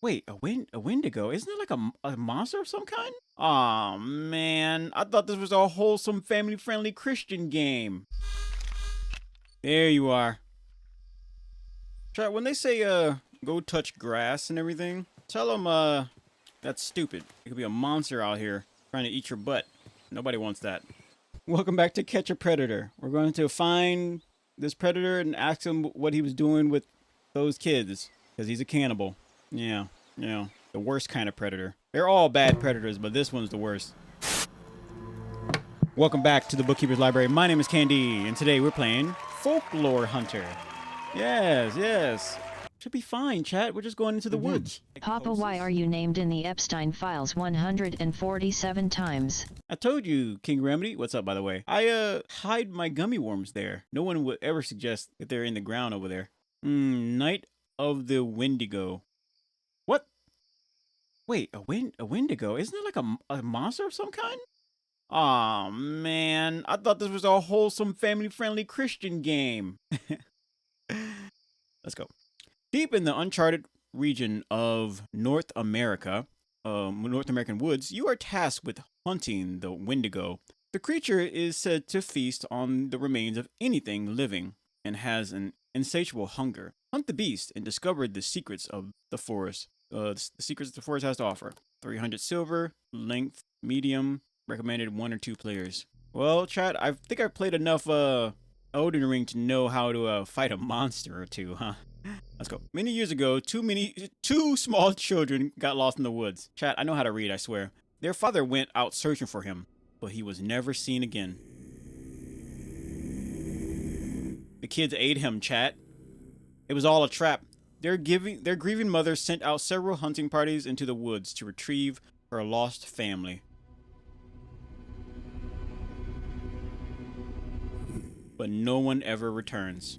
Wait, a Wendigo? Isn't it like a monster of some kind? Aw, man. I thought this was a wholesome, family-friendly Christian game. There you are. Chat, when they say, go touch grass and everything, tell them, that's stupid. It could be a monster out here trying to eat your butt. Nobody wants that. Welcome back to Catch a Predator. We're going to find this predator and ask him what he was doing with those kids, because he's a cannibal. Yeah, yeah. The worst kind of predator. They're all bad predators, but this one's the worst. Welcome back to the Bookkeeper's Library. My name is Candy, and today we're playing Folklore Hunter. Yes, yes. Should be fine, chat. We're just going into the woods. Papa, why are you named in the Epstein files 147 times? I told you, King Remedy. What's up, by the way? I, hide my gummy worms there. No one would ever suggest that they're in the ground over there. Night of the Wendigo. What? Wait, a Wendigo? Isn't it like a monster of some kind? Aw, man. I thought this was a wholesome, family-friendly Christian game. Let's go. Deep in the uncharted region of North America, North American woods, you are tasked with hunting the Wendigo. The creature is said to feast on the remains of anything living and has an insatiable hunger. Hunt the beast and discover the secrets of the forest. The secrets the forest has to offer. 300 silver, length, medium, recommended 1 or 2 players. Well, chat, I think I've played enough Elden Ring to know how to fight a monster or two, huh? Let's go. Many years ago, two small children got lost in the woods. Chat, I know how to read, I swear. Their father went out searching for him, but he was never seen again. The kids ate him, chat. It was all a trap. Their grieving mother sent out several hunting parties into the woods to retrieve her lost family. But no one ever returns.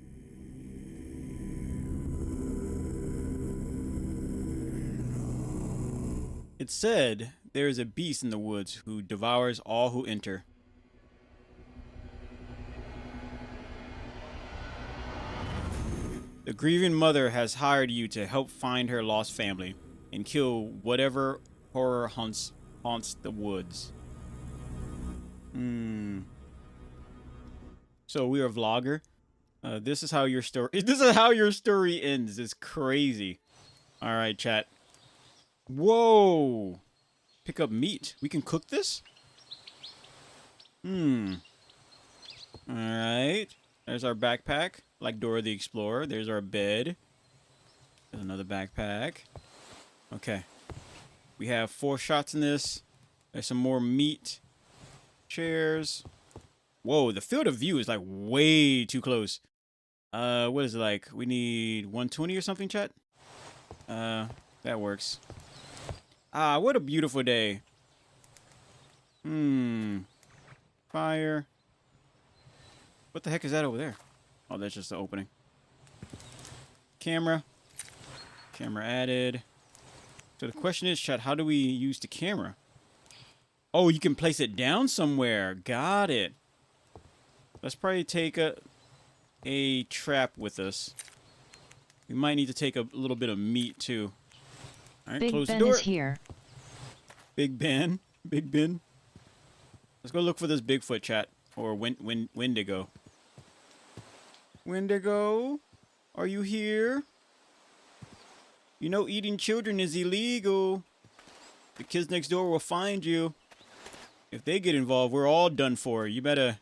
It's said there is a beast in the woods who devours all who enter. The grieving mother has hired you to help find her lost family and kill whatever horror haunts the woods. So we are a vlogger. This is how your story. This is how your story ends. It's crazy. All right, chat. Whoa! Pick up meat. We can cook this? Alright. There's our backpack. Like Dora the Explorer. There's our bed. There's another backpack. Okay. We have 4 shots in this. There's some more meat. Chairs. Whoa, the field of view is like way too close. What is it like? We need 120 or something, chat? That works. Ah, what a beautiful day. Fire. What the heck is that over there? Oh, that's just the opening. Camera. Camera added. So the question is, chat, how do we use the camera? Oh, you can place it down somewhere. Got it. Let's probably take a trap with us. We might need to take a little bit of meat, too. All right, close the door. Big Ben is here. Big Ben. Big Ben. Let's go look for this Bigfoot, chat. Or Wendigo. Wendigo? Are you here? You know eating children is illegal. The kids next door will find you. If they get involved, we're all done for. You better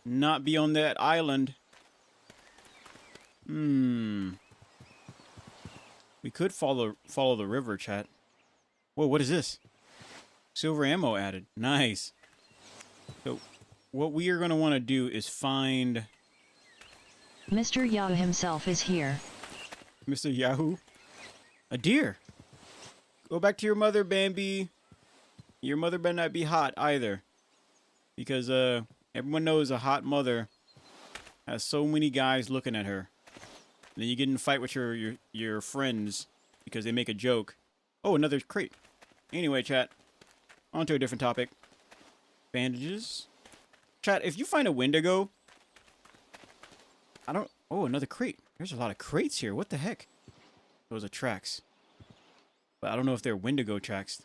not be on that island. We could follow the river, chat. Whoa, what is this? Silver ammo added. Nice. So, what we are going to want to do is find... Mr. Yahoo himself is here. Mr. Yahoo? A deer. Go back to your mother, Bambi. Your mother better not be hot either. Because, everyone knows a hot mother has so many guys looking at her. And then you get in a fight with your friends because they make a joke. Oh, another crate. Anyway, chat. On to a different topic. Bandages. Chat, if you find a Wendigo... Oh, another crate. There's a lot of crates here. What the heck? Those are tracks. But I don't know if they're Wendigo tracks.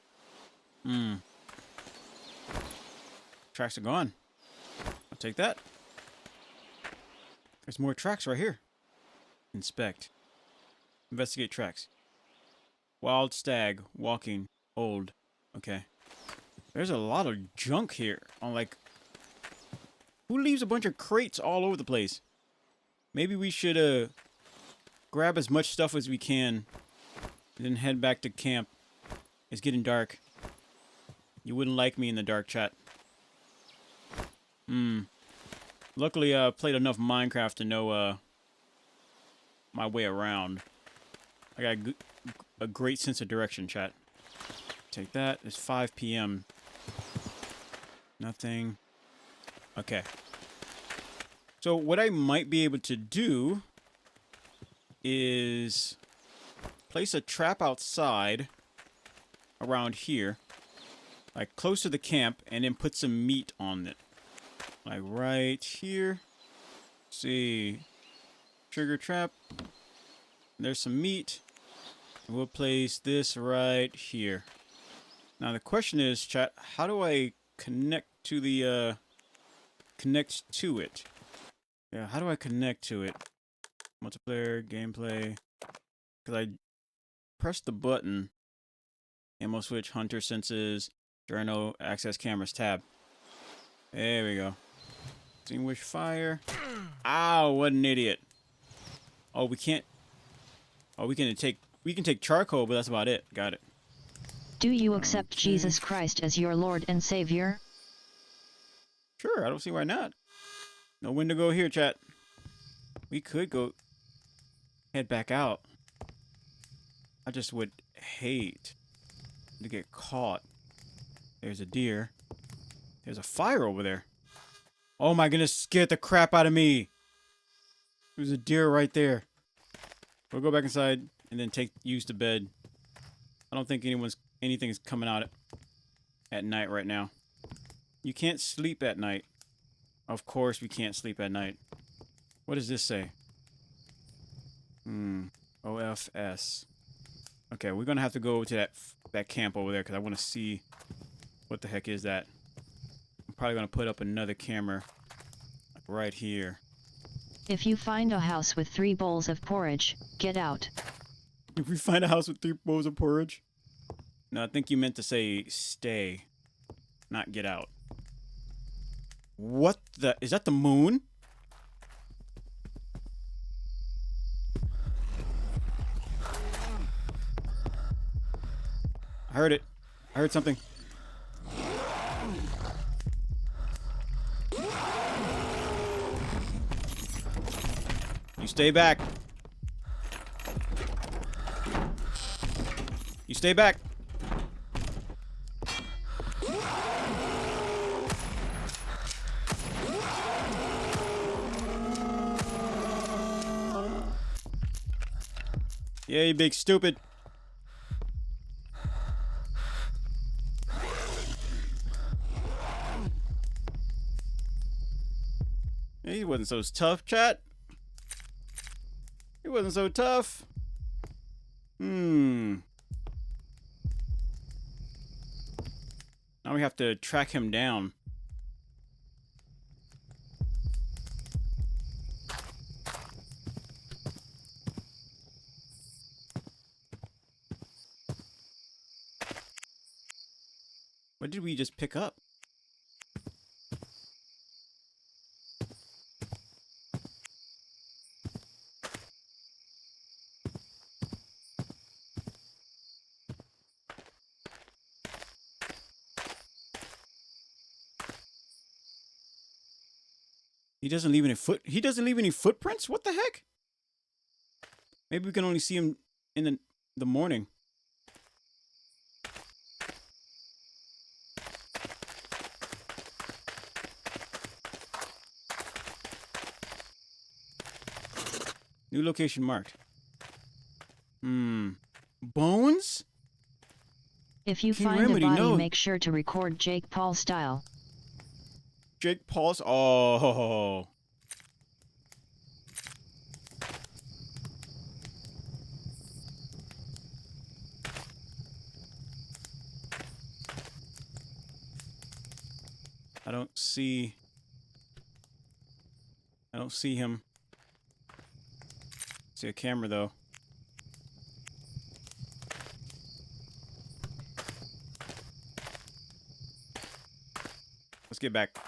Tracks are gone. I'll take that. There's more tracks right here. Inspect. Investigate tracks. Wild stag. Walking. Old. Okay. There's a lot of junk here. On like... Who leaves a bunch of crates all over the place? Maybe we should grab as much stuff as we can. And then head back to camp. It's getting dark. You wouldn't like me in the dark, chat. Luckily, I played enough Minecraft to know my way around. I got a great sense of direction, chat. Take that. It's 5 p.m. Nothing. Okay. So what I might be able to do is place a trap outside around here, like close to the camp, and then put some meat on it. Like right here. See, trigger trap. There's some meat. We'll place this right here. Now the question is, chat, how do I connect to the connect to it? Yeah, how do I connect to it? Multiplayer, gameplay. Because I pressed the button. Ammo switch, hunter senses, journal, access cameras tab. There we go. Extinguish fire. Ow, what an idiot. Oh, we can't. Oh, we can take charcoal, but that's about it. Got it. Do you accept Jesus Christ as your Lord and Savior? Sure, I don't see why not. No when to go here, chat. We could go head back out. I just would hate to get caught. There's a deer. There's a fire over there. Oh my goodness, scared the crap out of me. There's a deer right there. We'll go back inside and then use the bed. I don't think anything's coming out at night right now. You can't sleep at night. Of course we can't sleep at night. What does this say? OFS. Okay, we're gonna have to go to that camp over there because I want to see what the heck is that. I'm probably gonna put up another camera like right here. If you find a house with 3 bowls of porridge, get out. If we find a house with 3 bowls of porridge? No, I think you meant to say stay, not get out. What the? Is that the moon? I heard it. I heard something. You stay back. You stay back. Yeah, you big stupid. Yeah, he wasn't so tough, chat. He wasn't so tough. Now we have to track him down. What did we just pick up? He doesn't leave any footprints? What the heck? Maybe we can only see him in the morning. New location marked. Bones? If you King find Remedy, a body, no. make sure to record Jake Paul style. Jake Paul's. Oh. I don't see him. See a camera though. Let's get back.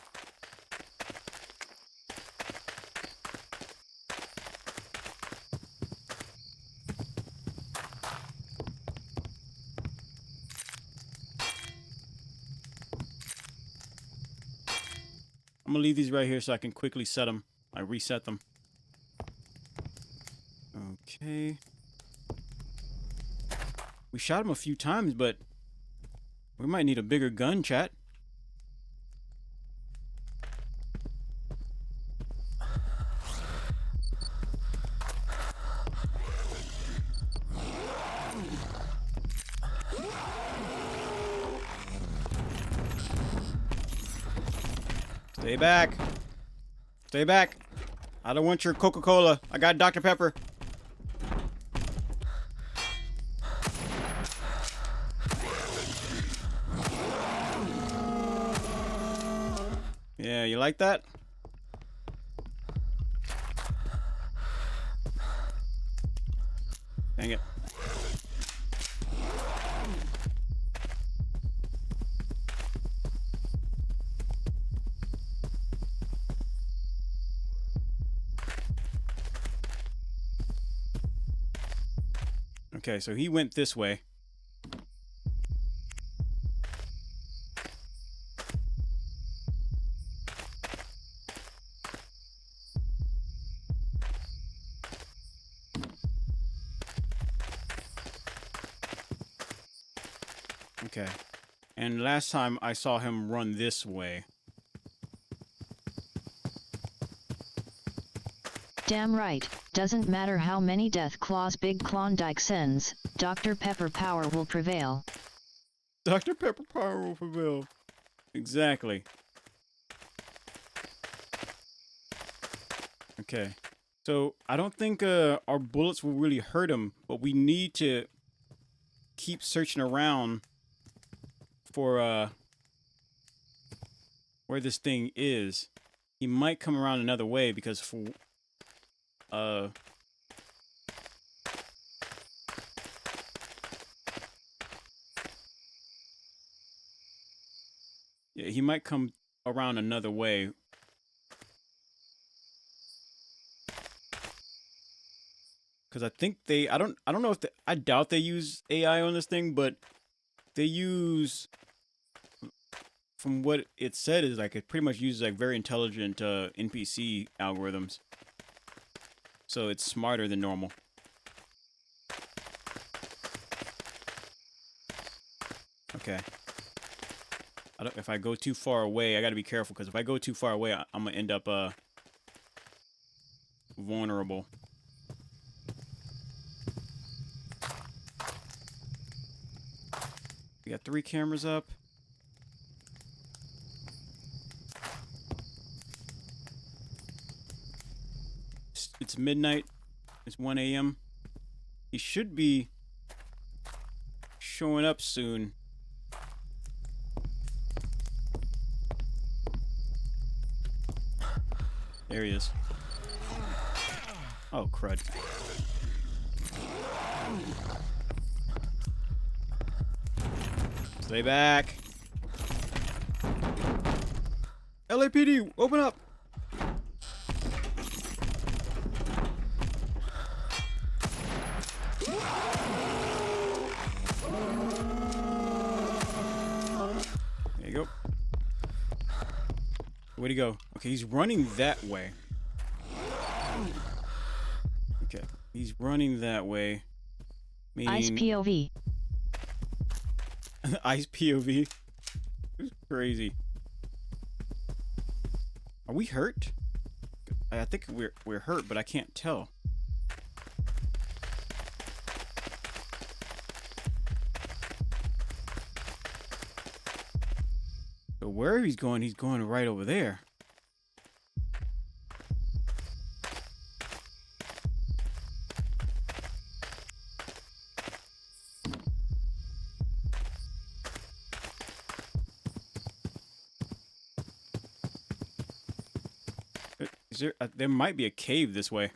I'm gonna leave these right here so I can quickly set them. I reset them. Okay. We shot him a few times, but we might need a bigger gun, chat. Stay back. Stay back. I don't want your Coca-Cola. I got Dr. Pepper. Yeah, you like that? Dang it. Okay, so he went this way. Okay. And last time I saw him run this way. Damn right, doesn't matter how many death claws Big Klondike sends, Dr. Pepper power will prevail. Dr. Pepper power will prevail. Exactly. Okay. So, I don't think our bullets will really hurt him, but we need to keep searching around for where this thing is. He might come around another way because for yeah, he might come around another way. Cuz I think I don't know if I doubt they use AI on this thing, but they use, from what it said, is like it pretty much uses like very intelligent NPC algorithms. So it's smarter than normal. Okay. If I go too far away, I gotta be careful, because if I go too far away, I'm gonna end up vulnerable. We got 3 cameras up. It's midnight. It's 1 a.m. He should be showing up soon. There he is. Oh, crud. Stay back. LAPD, open up. There you go. Where'd he go? Okay, he's running that way. Okay, he's running that way. Ice POV. Ice POV. It's crazy. Are we hurt? I think we're hurt, but I can't tell. So where he's going right over there. There might be a cave this way.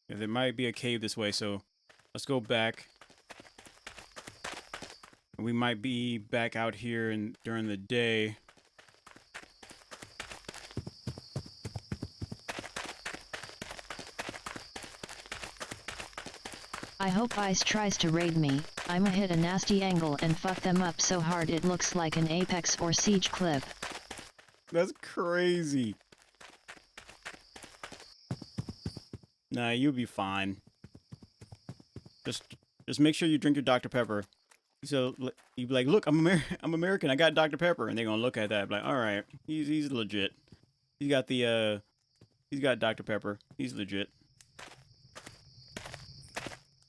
Yeah, there might be a cave this way, so let's go back. We might be back out here during the day. I hope Ice tries to raid me. I'ma hit a nasty angle and fuck them up so hard it looks like an Apex or Siege clip. That's crazy. Nah, you'll be fine. Just make sure you drink your Dr. Pepper. So you be like, look, I'm American. I got Dr. Pepper, and they're gonna look at that, like, all right, he's legit. He's got Dr. Pepper. He's legit.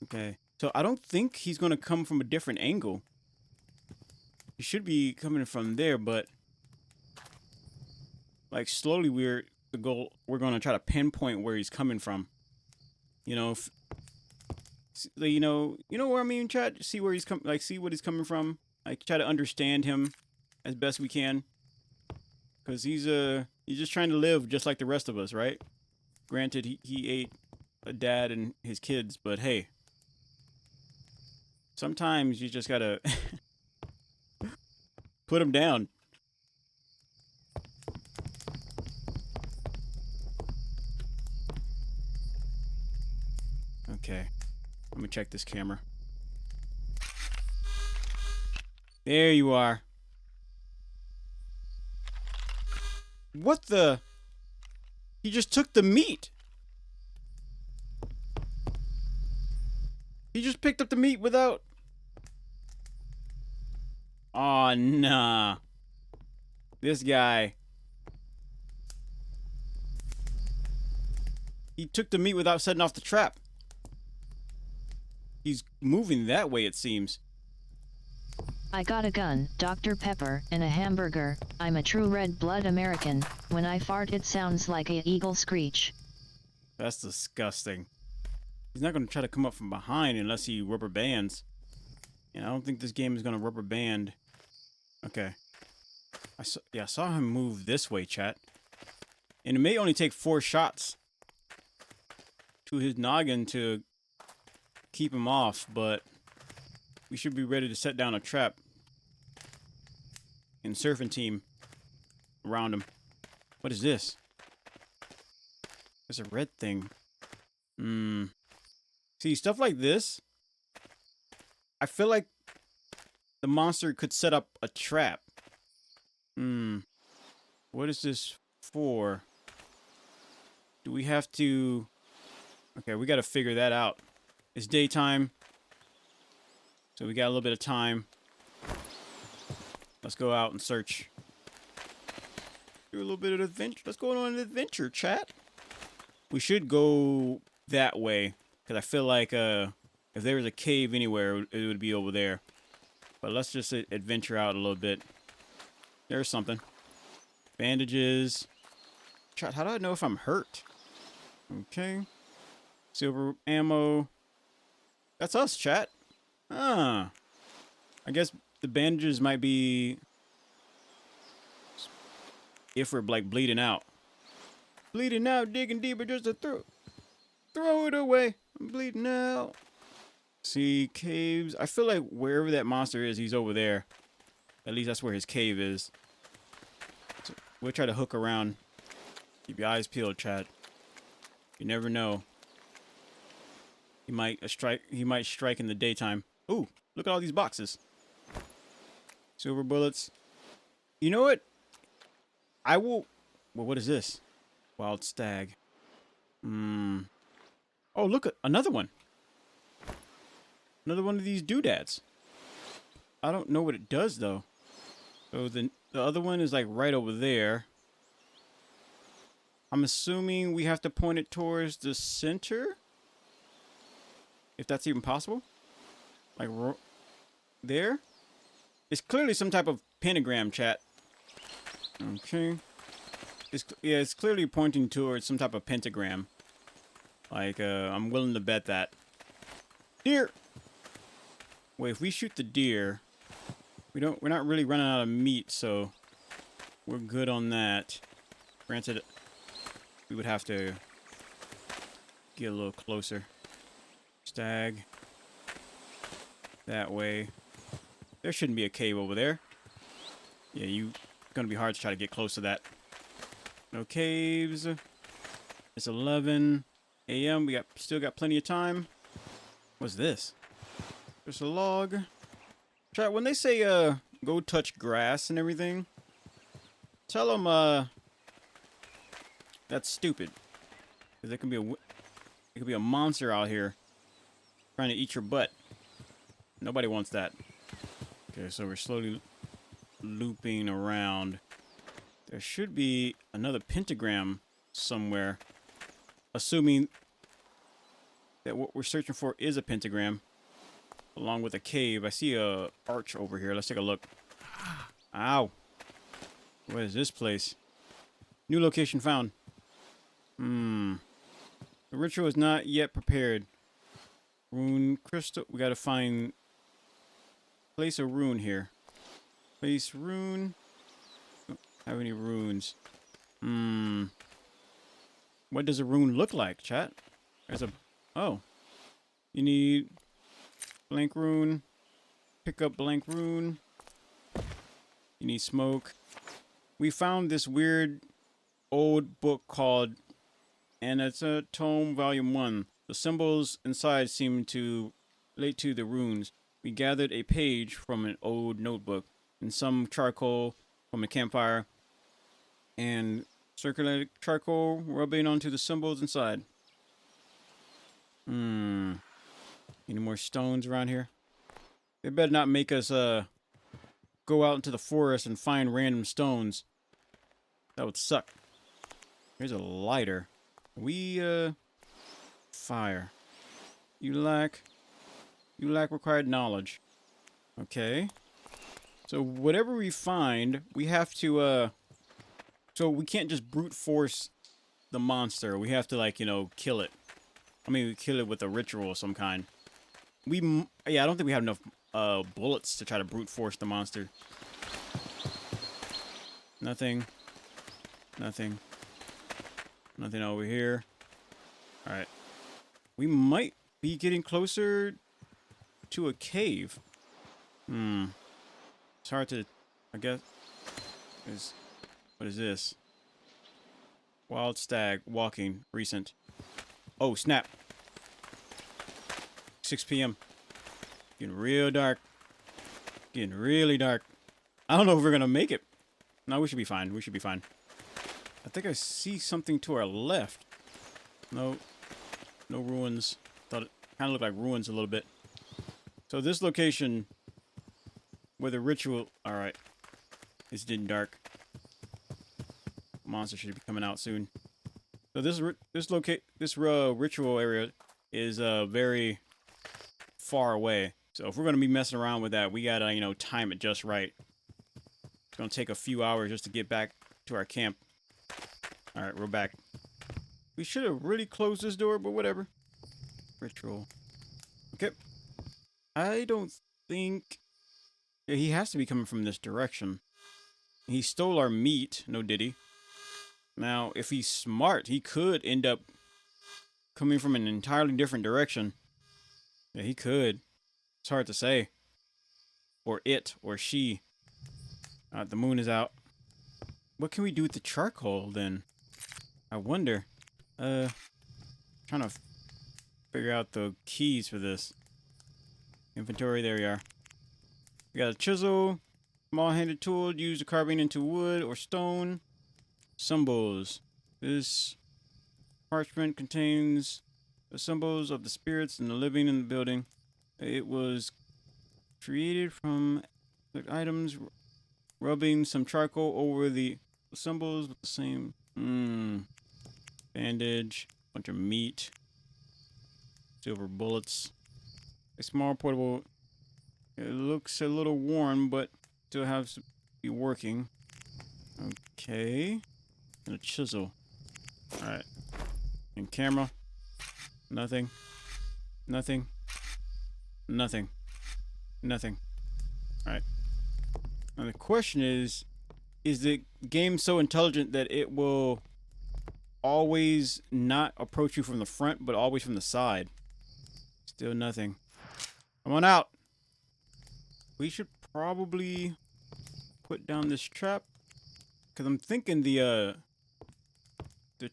Okay, so I don't think he's gonna come from a different angle. He should be coming from there, but like slowly we're gonna try to pinpoint where he's coming from. You know, you know where I mean, chat. See where he's see what he's coming from. Like try to understand him as best we can, because he's just trying to live just like the rest of us, right? Granted, he ate a dad and his kids, but hey, sometimes you just gotta put him down. Okay, let me check this camera. There you are. What the? He just took the meat. He just picked up the meat without... Aw, nah. This guy. He took the meat without setting off the trap. He's moving that way, it seems. I got a gun, Dr. Pepper, and a hamburger. I'm a true red-blood American. When I fart it sounds like a eagle screech. That's disgusting. He's not going to try to come up from behind unless he rubber bands. And I don't think this game is going to rubber band. Okay. I saw him move this way, chat. And it may only take 4 shots to his noggin to keep him off, but we should be ready to set down a trap and surfing team around him. What is this? There's a red thing. See, stuff like this, I feel like the monster could set up a trap. What is this for? Do we have to... Okay, we got to figure that out. It's daytime, so we got a little bit of time. Let's go out and search. Do a little bit of adventure. Let's go on an adventure, chat. We should go that way, because I feel like if there was a cave anywhere, it would be over there. But let's just adventure out a little bit. There's something. Bandages. Chat, how do I know if I'm hurt? Okay. Silver ammo. That's us, chat. I guess the bandages might be if we're like bleeding out. Bleeding out, digging deeper just to throw it away. I'm bleeding out. See, caves. I feel like wherever that monster is, he's over there. At least that's where his cave is. So we'll try to hook around. Keep your eyes peeled, chat. You never know. He might strike in the daytime. Ooh, look at all these boxes. Silver bullets. You know what? I will... Well, what is this? Wild stag. Oh, look, another one. Another one of these doodads. I don't know what it does, though. So the other one is, like, right over there. I'm assuming we have to point it towards the center? If that's even possible. Like, there? It's clearly some type of pentagram, chat. Okay. Yeah, it's clearly pointing towards some type of pentagram. Like, I'm willing to bet that. Deer! Wait, if we shoot the deer, we're not really running out of meat, so we're good on that. Granted, we would have to get a little closer. Stag. That way. There shouldn't be a cave over there. Yeah, it's gonna be hard to try to get close to that. No caves. It's 11 a.m. We still got plenty of time. What's this? There's a log. Chat, when they say go touch grass and everything, tell them that's stupid. Cause there could be a monster out here trying to eat your butt. Nobody wants that. Okay, so we're slowly looping around. There should be another pentagram somewhere, assuming that what we're searching for is a pentagram, along with a cave. I see a arch over here. Let's take a look. Ow. What is this place? New location found. The ritual is not yet prepared. Rune crystal. We gotta find... Place a rune here. Place rune. Don't have any runes. What does a rune look like, chat? There's a... Oh. You need... Blank rune. Pick up blank rune. You need smoke. We found this weird old book called Anatome Volume 1. The symbols inside seem to relate to the runes. We gathered a page from an old notebook and some charcoal from a campfire and circulated charcoal rubbing onto the symbols inside. Any more stones around here? They better not make us go out into the forest and find random stones. That would suck. Here's a lighter. Fire. You lack required knowledge. Okay. So whatever we find, we have to, so we can't just brute force the monster. We have to, like, kill it. I mean, we kill it with a ritual of some kind. I don't think we have enough, bullets to try to brute force the monster. Nothing. Nothing. Nothing over here. Alright. We might be getting closer to a cave. It's hard to... I guess... What is this? Wild stag. Walking. Recent. Oh, snap. 6 p.m. Getting real dark. Getting really dark. I don't know if we're gonna make it. No, we should be fine. We should be fine. I think I see something to our left. No. No ruins. Thought it kind of looked like ruins a little bit. So this location where the ritual... Alright. It's getting dark. Monster should be coming out soon. So this ritual area is very far away. So if we're going to be messing around with that, we got to, time it just right. It's going to take a few hours just to get back to our camp. Alright, we're back. We should have really closed this door, but whatever. Ritual. Okay. I don't think... Yeah, he has to be coming from this direction. He stole our meat. No, did he? Now, if he's smart, he could end up coming from an entirely different direction. Yeah, he could. It's hard to say. Or it, or she. The moon is out. What can we do with the charcoal, then? I wonder. Trying to figure out the keys for this. Inventory, there you are. We got a chisel, small-handed tool used to carving into wood or stone. Symbols. This parchment contains the symbols of the spirits and the living in the building. It was created from the items, rubbing some charcoal over the symbols with the same bandage, bunch of meat, silver bullets, a small portable. It looks a little worn, but still has to be working. Okay. and a chisel. All right. And camera. Nothing. Nothing. Nothing. Nothing. All right. Now the question is the game so intelligent that it will always not approach you from the front, but always from the side? Still nothing. Come on out. We should probably put down this trap, because I'm thinking the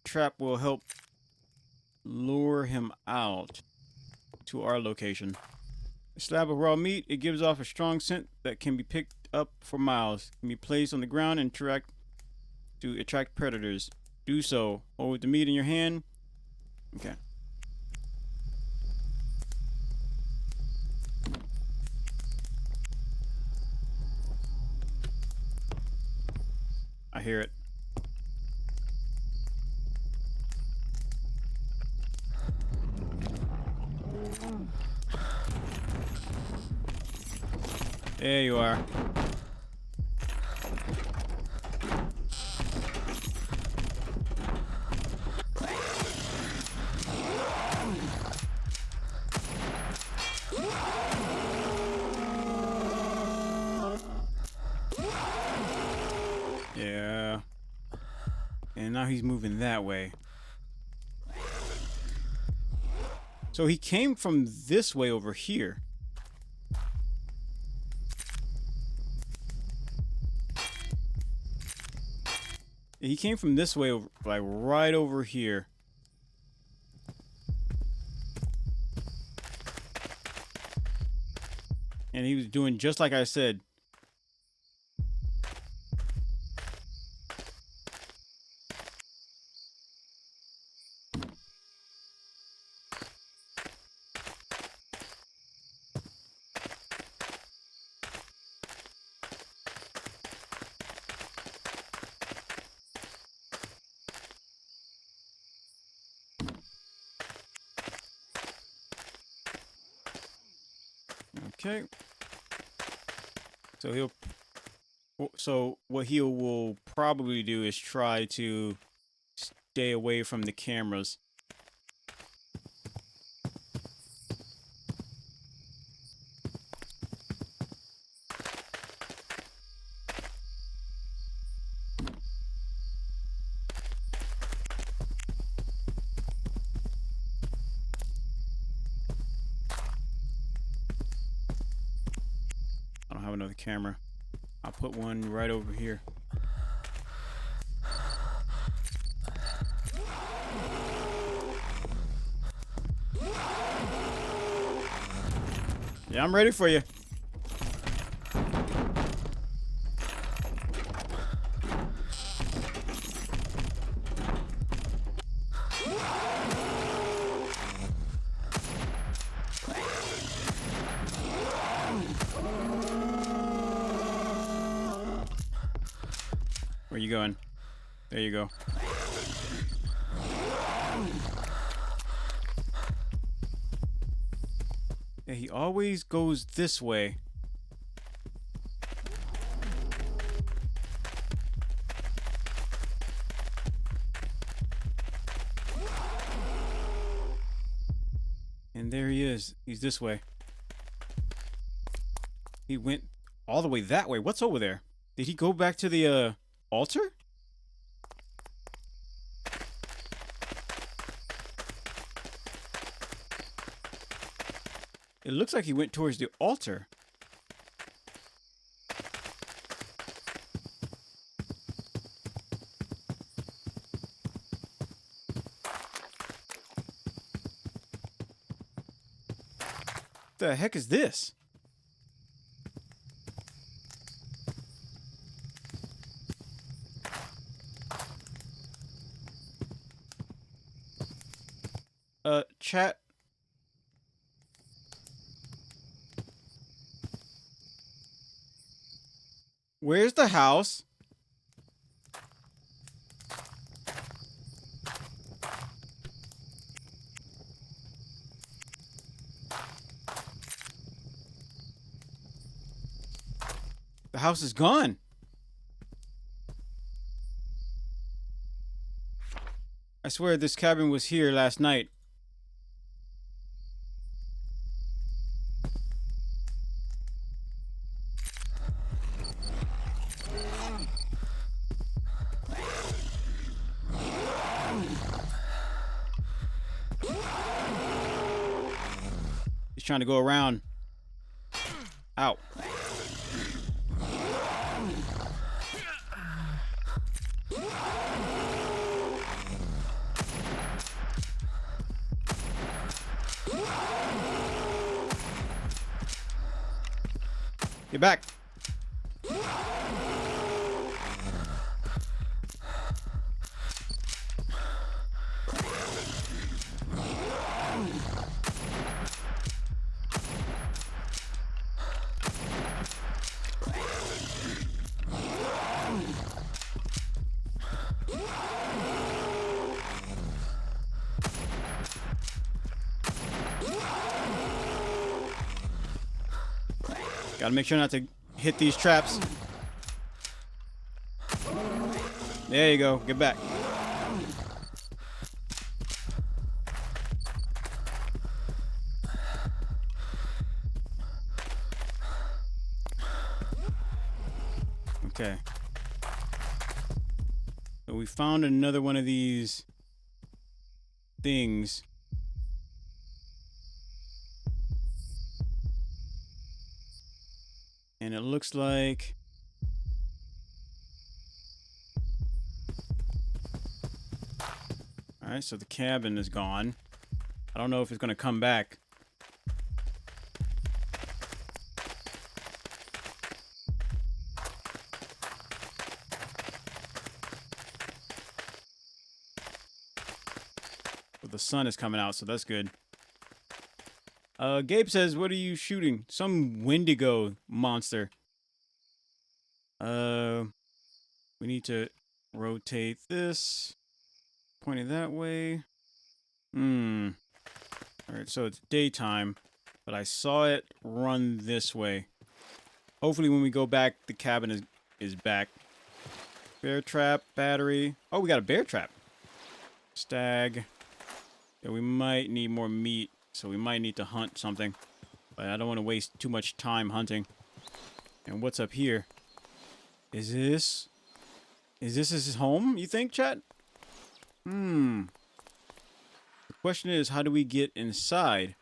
trap will help lure him out to our location. A slab of raw meat, it gives off a strong scent that can be picked up for miles. It can be placed on the ground and to attract predators. Do so. Hold the meat in your hand. Okay. I hear it. There you are. Yeah. And now he's moving that way. So he came from this way over here. He came from this way, over, like right over here. And he was doing just like I said. Okay. So what he will probably do is try to stay away from the cameras. I don't have another camera. I'll put one right over here. Yeah, I'm ready for you. Where you going? There you go. Yeah, he always goes this way. And there he is. He's this way. He went all the way that way. What's over there? Did he go back to the altar? It looks like he went towards the altar. The heck is this? Chat. Where's the house? The house is gone. I swear this cabin was here last night. He's trying to go around. Ow. Get back. Gotta make sure not to hit these traps. There you go. Get back. Okay. So we found another one of these things. And it looks like... Alright, so the cabin is gone. I don't know if it's going to come back. But the sun is coming out, so that's good. Gabe says, what are you shooting? Some Wendigo monster. We need to rotate this. Pointing that way. Alright, so it's daytime, but I saw it run this way. Hopefully when we go back, the cabin is back. Bear trap, battery. Oh, we got a bear trap. Stag. Yeah, we might need more meat, so we might need to hunt something. But I don't want to waste too much time hunting. And what's up here? Is this his home, you think, chat? The question is, how do we get inside?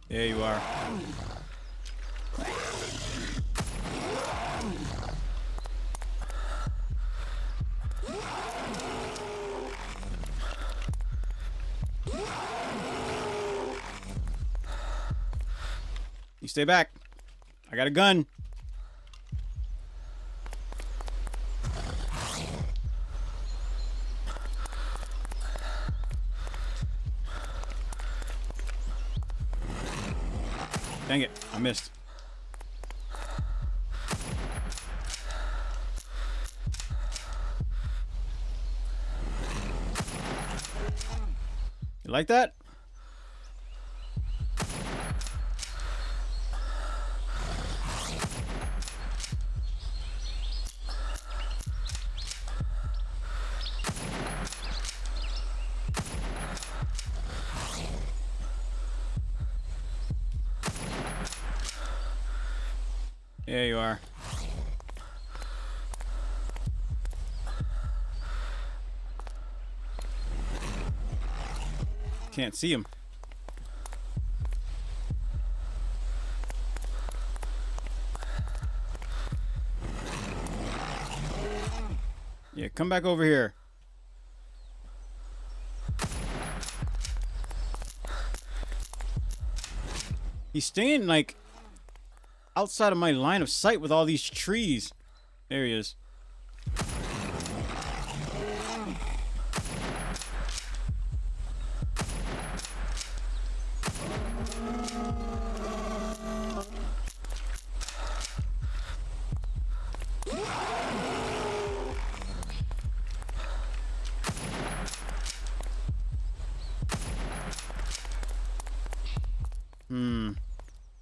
There you are. You stay back. I got a gun. Dang it, I missed. You like that? There you are. Can't see him. Yeah, come back over here. He's staying like outside of my line of sight with all these trees. There he is.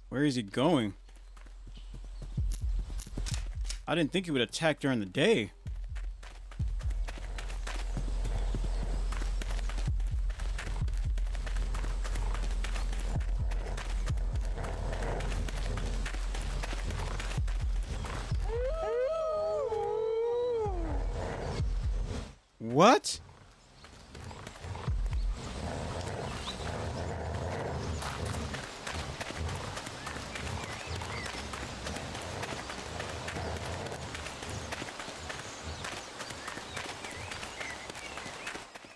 Where is he going? I didn't think he would attack during the day. What?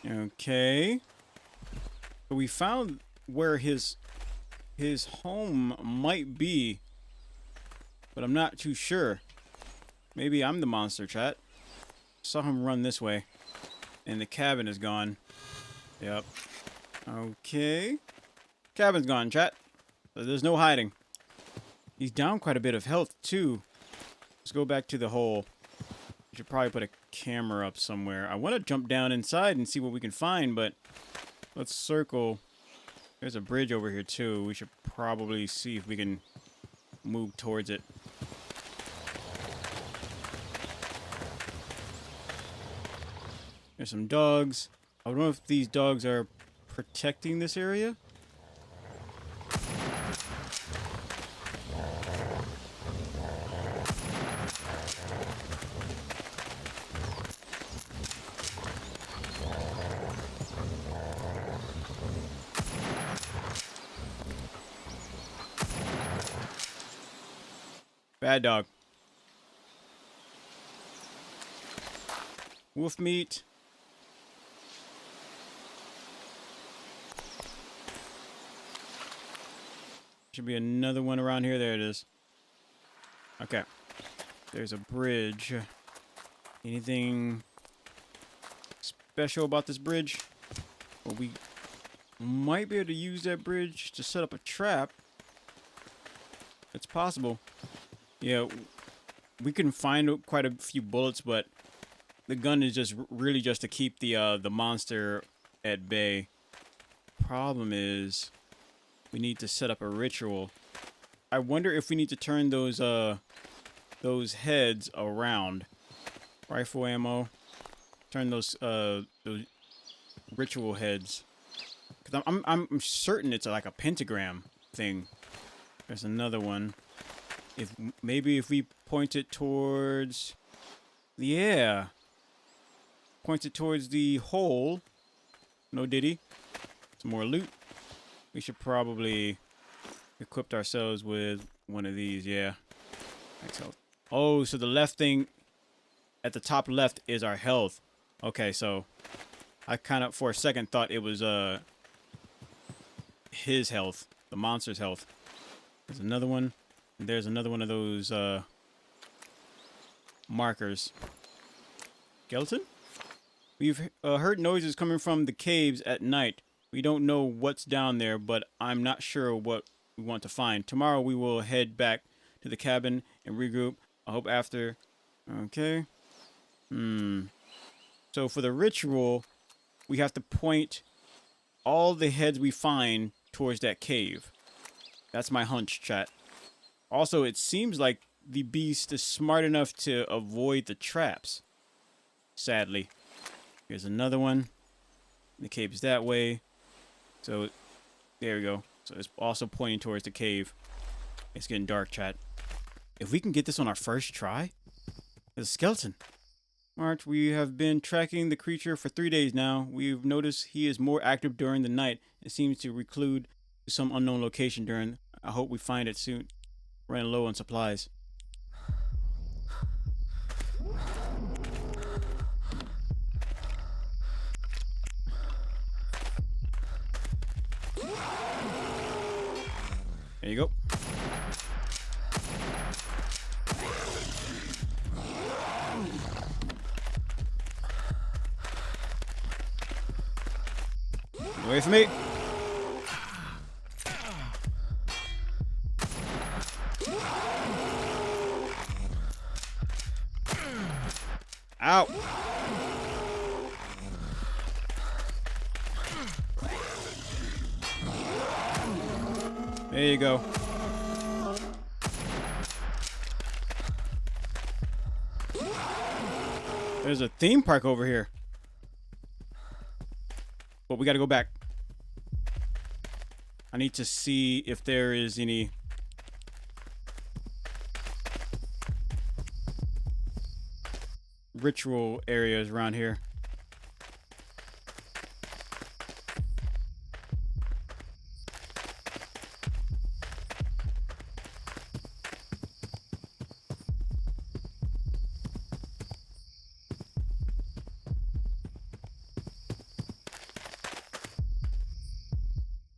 Okay. So we found where his home might be, but I'm not too sure. Maybe I'm the monster, chat. Saw him run this way. And the cabin is gone. Yep. Okay. Cabin's gone, chat. So there's no hiding. He's down quite a bit of health, too. Let's go back to the hole. We should probably put a camera up somewhere. I want to jump down inside and see what we can find, but let's circle. There's a bridge over here, too. We should probably see if we can move towards it. There's some dogs. I don't know if these dogs are protecting this area. Bad dog. Wolf meat. Should be another one around here. There it is. Okay. There's a bridge. Anything special about this bridge? Well, we might be able to use that bridge to set up a trap. It's possible. Yeah, we can find quite a few bullets, but the gun is just really just to keep the monster at bay. Problem is, we need to set up a ritual. I wonder if we need to turn those heads around. Rifle ammo. Turn those ritual heads. Cause I'm certain it's like a pentagram thing. There's another one. Maybe if we point it towards, yeah, point it towards the hole. No diddy. Some more loot. We should probably equip ourselves with one of these. Yeah. Max health. Oh, so the left thing at the top left is our health. Okay, so I kind of for a second thought it was his health, the monster's health. There's another one. There's another one of those markers. Skeleton? We've heard noises coming from the caves at night. We don't know what's down there, but I'm not sure what we want to find. Tomorrow we will head back to the cabin and regroup. I hope after. Okay. So for the ritual, we have to point all the heads we find towards that cave. That's my hunch, chat. Also, it seems like the beast is smart enough to avoid the traps. Sadly. Here's another one. The cave's that way. So, there we go. So it's also pointing towards the cave. It's getting dark, chat. If we can get this on our first try. There's a skeleton. Alright, we have been tracking the creature for 3 days now. We've noticed he is more active during the night. It seems to reclude to some unknown location during. I hope we find it soon. Running low on supplies. There you go. Get away from me. Ow. There you go. There's a theme park over here. But we gotta go back. I need to see if there is any... ritual areas around here.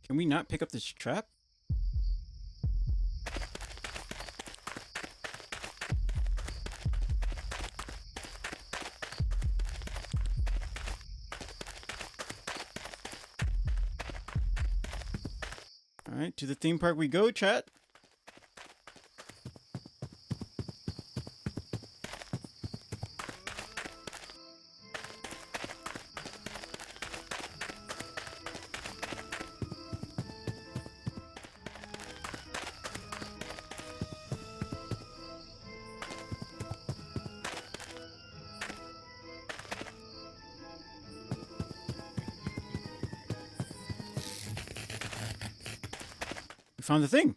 Can we not pick up this trap? Alright, to the theme park we go, chat. We found the thing.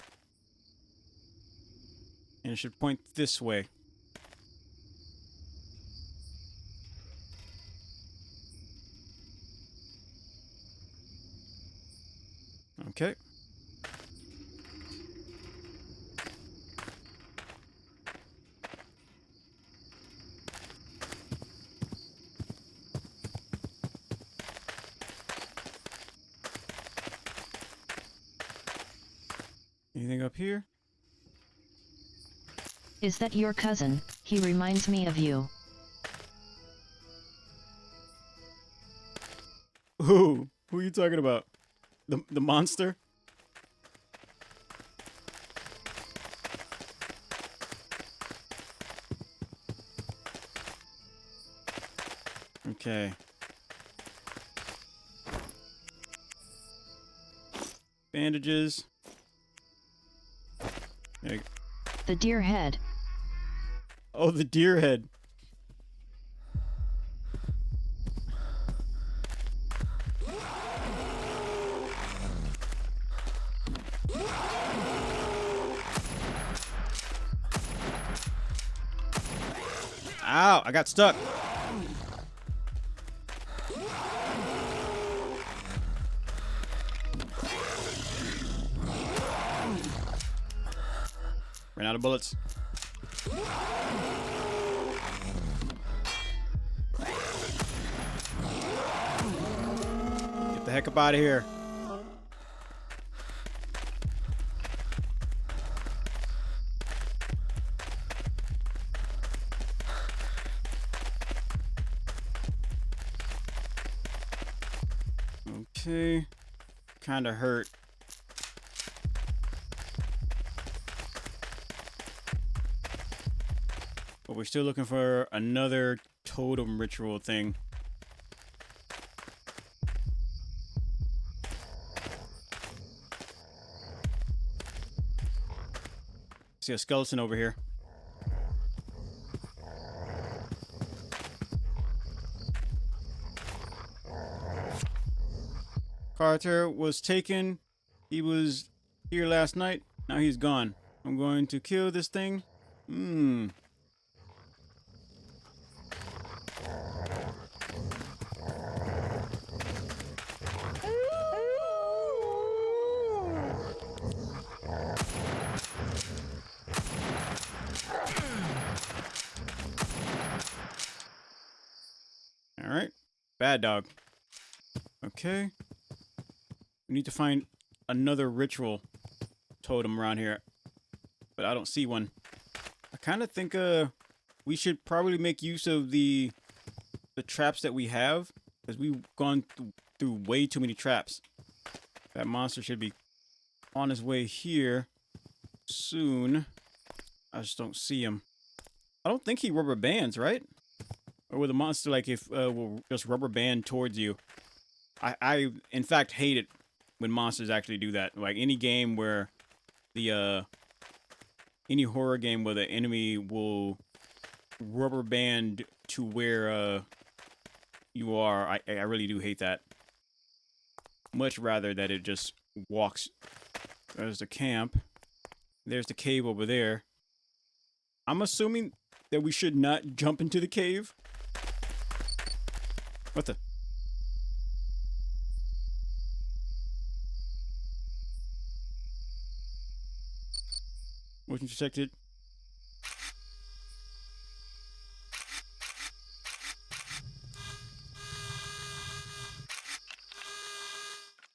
And it should point this way. Okay. Anything up here? Is that your cousin? He reminds me of you. Who are you talking about? The monster? Okay. Bandages. There you go. The deer head. Oh, the deer head. Ow, I got stuck. Ran out of bullets. Get the heck up out of here. Okay. Kinda hurt. But we're still looking for another totem ritual thing. See a skeleton over here. Carter was taken. He was here last night. Now he's gone. I'm going to kill this thing. Alright. Bad dog. Okay. We need to find another ritual totem around here. But I don't see one. I kind of think we should probably make use of the traps that we have. Because we've gone through way too many traps. That monster should be on his way here soon. I just don't see him. I don't think he rubber bands, right? Or will the monster, like, if will just rubber band towards you? I in fact hate it when monsters actually do that. Like any game where the any horror game where the enemy will rubber band to where you are. I really do hate that. Much rather that it just walks. There's the camp. There's the cave over there. I'm assuming that we should not jump into the cave. What the? Motion detected.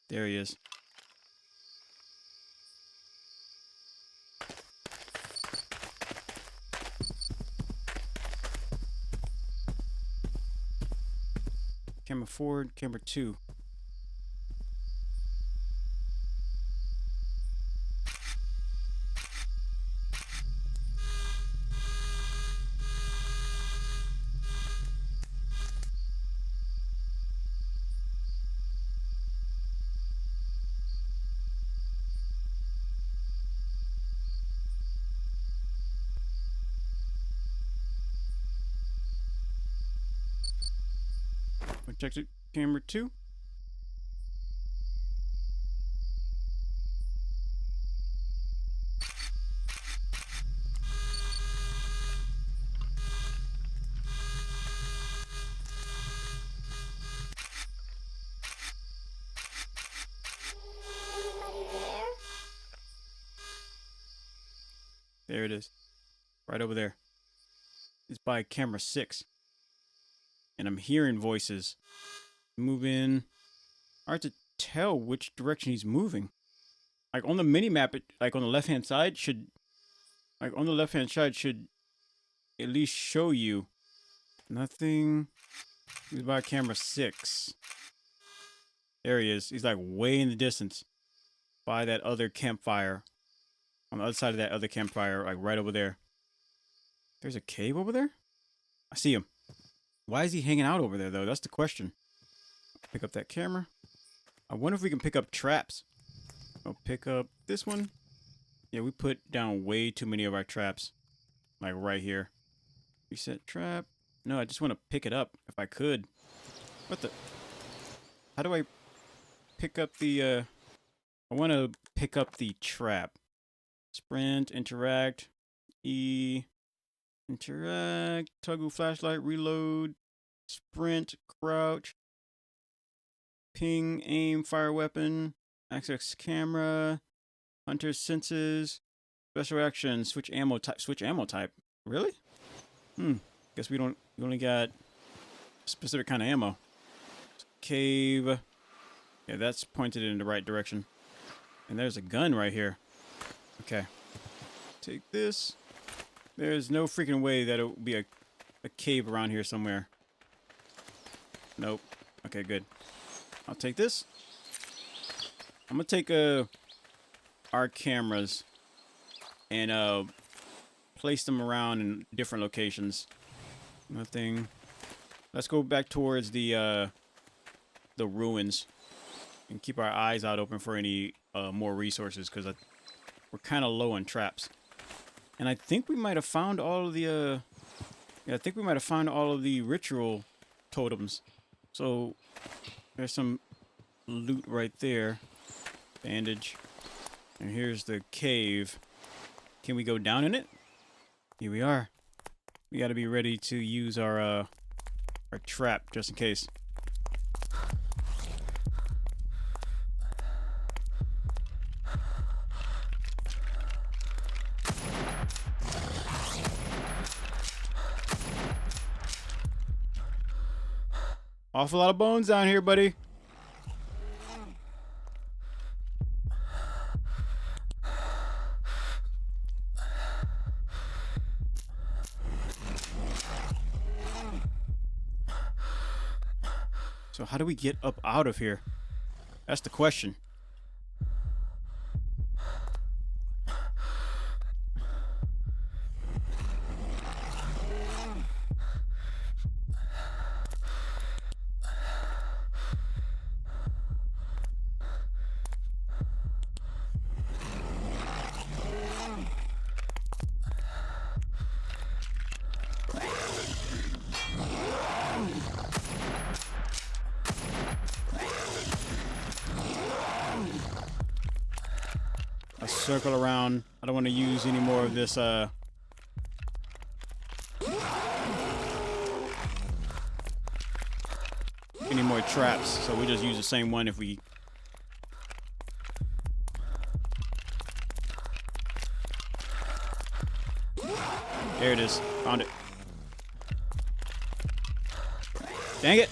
There he is. Camera forward, camera 2. Detected, camera 2. There it is. Right over there. It's by camera 6. And I'm hearing voices. Moving. Hard to tell which direction he's moving. Like on the mini map, like on the left hand side should at least show you. Nothing. He's by camera 6. There he is. He's like way in the distance. By that other campfire. On the other side of that other campfire, like right over there. There's a cave over there? I see him. Why is he hanging out over there though? That's the question. Pick up that camera. I wonder if we can pick up traps. I'll pick up this one. Yeah, we put down way too many of our traps. Like right here. Reset trap. No, I just want to pick it up if I could. What the? How do I pick up the, I want to pick up the trap. Sprint, interact, E, interact, toggle flashlight, reload, sprint, crouch, ping, aim, fire weapon, access camera, hunter senses, special action, switch ammo type. Really? Guess we only got a specific kind of ammo. Cave. Yeah, that's pointed in the right direction. And there's a gun right here. Okay. Take this. There's no freaking way that it will be a cave around here somewhere. Nope. Okay, good. I'll take this. I'm gonna take our cameras and place them around in different locations. Nothing. Let's go back towards the ruins and keep our eyes out open for any more resources, because we're kind of low on traps. And I think we might have found all of the I think we might have found all of the ritual totems. So there's some loot right there. Bandage. And here's the cave. Can we go down in it? Here we are. We got to be ready to use our trap just in case. Awful lot of bones down here, buddy. So how do we get up out of here? That's the question. a circle around. I don't want to use any more of this, any more traps. So we just use the same one if we... There it is. Found it. Dang it.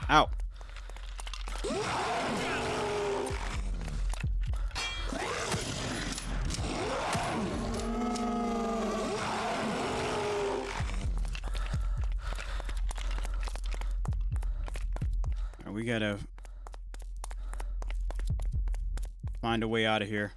Ow. We gotta find a way out of here.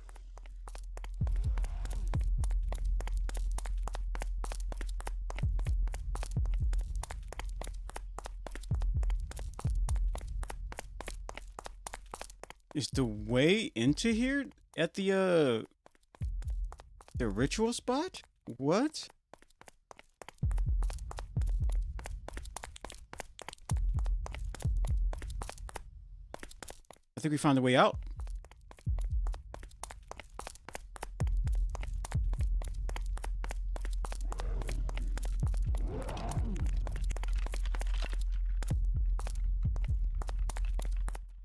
Is the way into here at the ritual spot? What? I think we found the way out.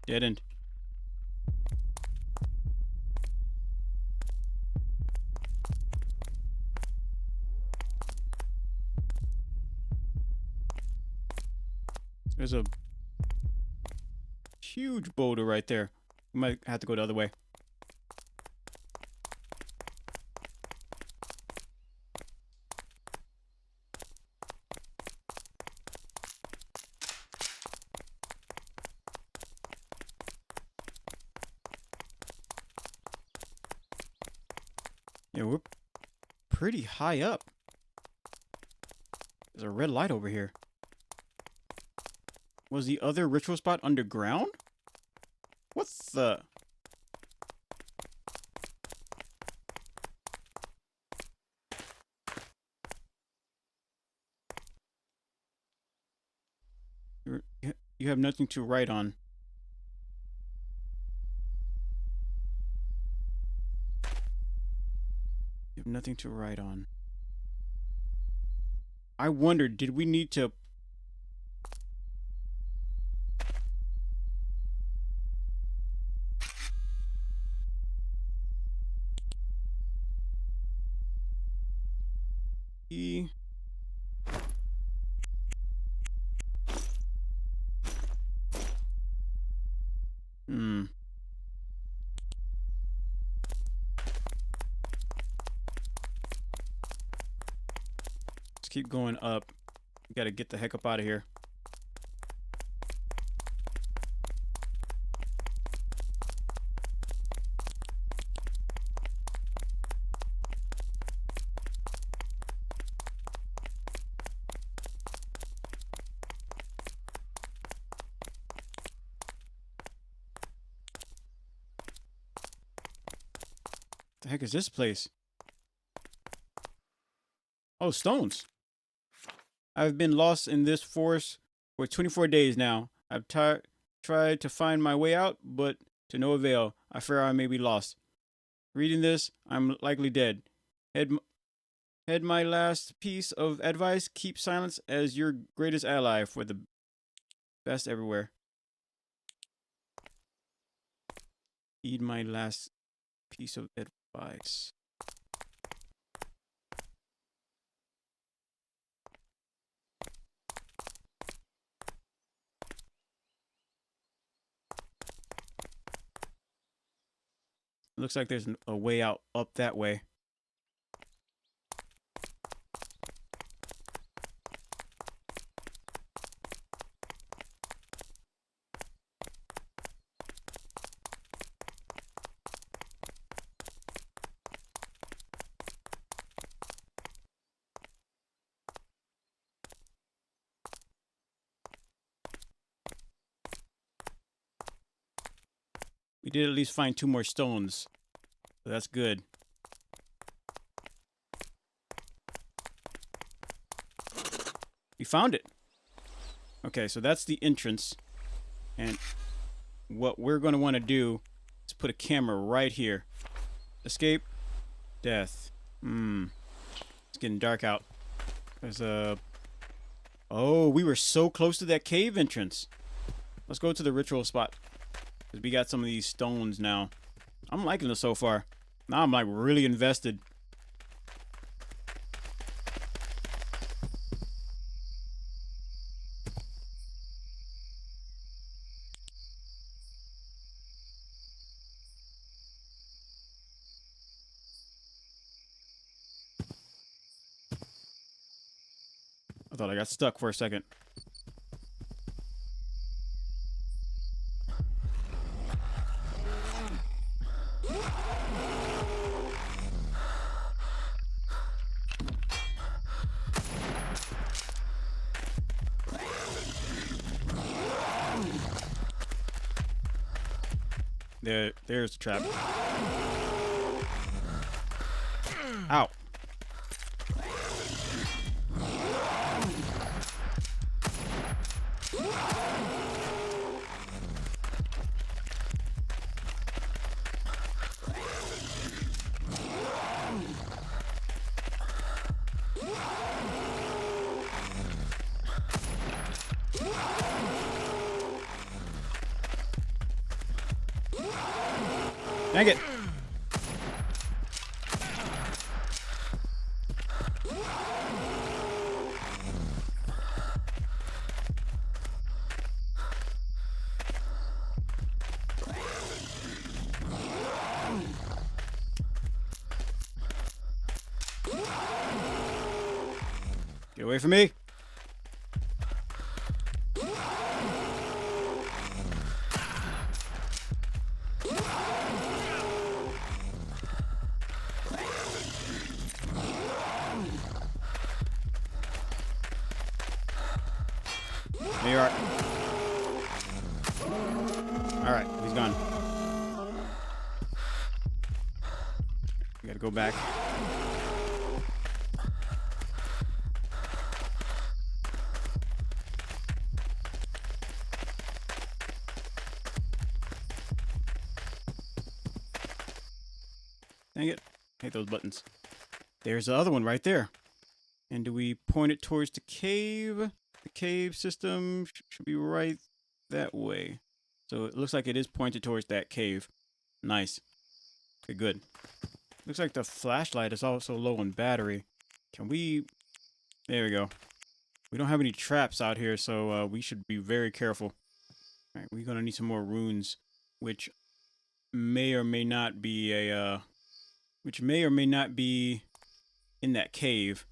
Dead end. There's a huge boulder right there. We might have to go the other way. Yeah, we're pretty high up. There's a red light over here. Was the other ritual spot underground? What the? You have nothing to write on. You have nothing to write on. I wondered, did we need to... Hmm. Let's keep going up. We gotta get the heck up out of here. The heck is this place? Oh, stones. I've been lost in this forest for 24 days now. I've tried to find my way out, but to no avail. I fear I may be lost. Reading this, I'm likely dead. Head my last piece of advice, keep silence as your greatest ally for the best everywhere. Heed my last piece of advice. Looks like there's a way out up that way. We did at least find 2 more stones. So that's good. We found it. Okay, so that's the entrance. And what we're going to want to do is put a camera right here. Escape. Death. It's getting dark out. There's a... Oh, we were so close to that cave entrance. Let's go to the ritual spot. Because we got some of these stones now. I'm liking this so far. Now I'm like really invested. I thought I got stuck for a second. There's the trap. Ow. Dang it. Get away from me. There you are. Alright, he's gone. We gotta go back. Dang it. I hate those buttons. There's the other one right there. And do we point it towards the cave? The cave system should be right that way. So it looks like it is pointed towards that cave. Nice. Okay, good. Looks like the flashlight is also low on battery. Can we... There we go. We don't have any traps out here, so we should be very careful. All right, we're going to need some more runes, which may or may not be a... which may or may not be in that cave.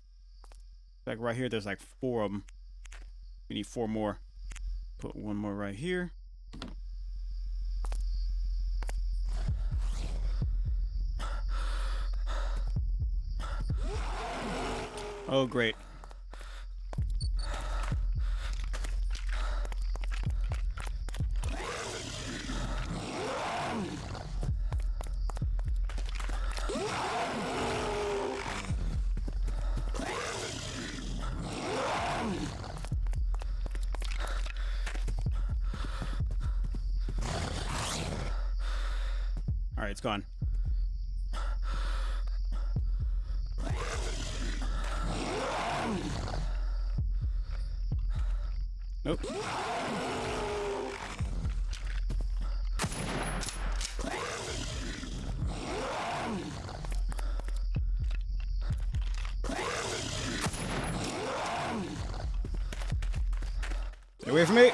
Like right here, there's like 4 of them. We need 4 more. Put 1 more right here. Oh, great. All right, it's gone. Nope. Get away from me.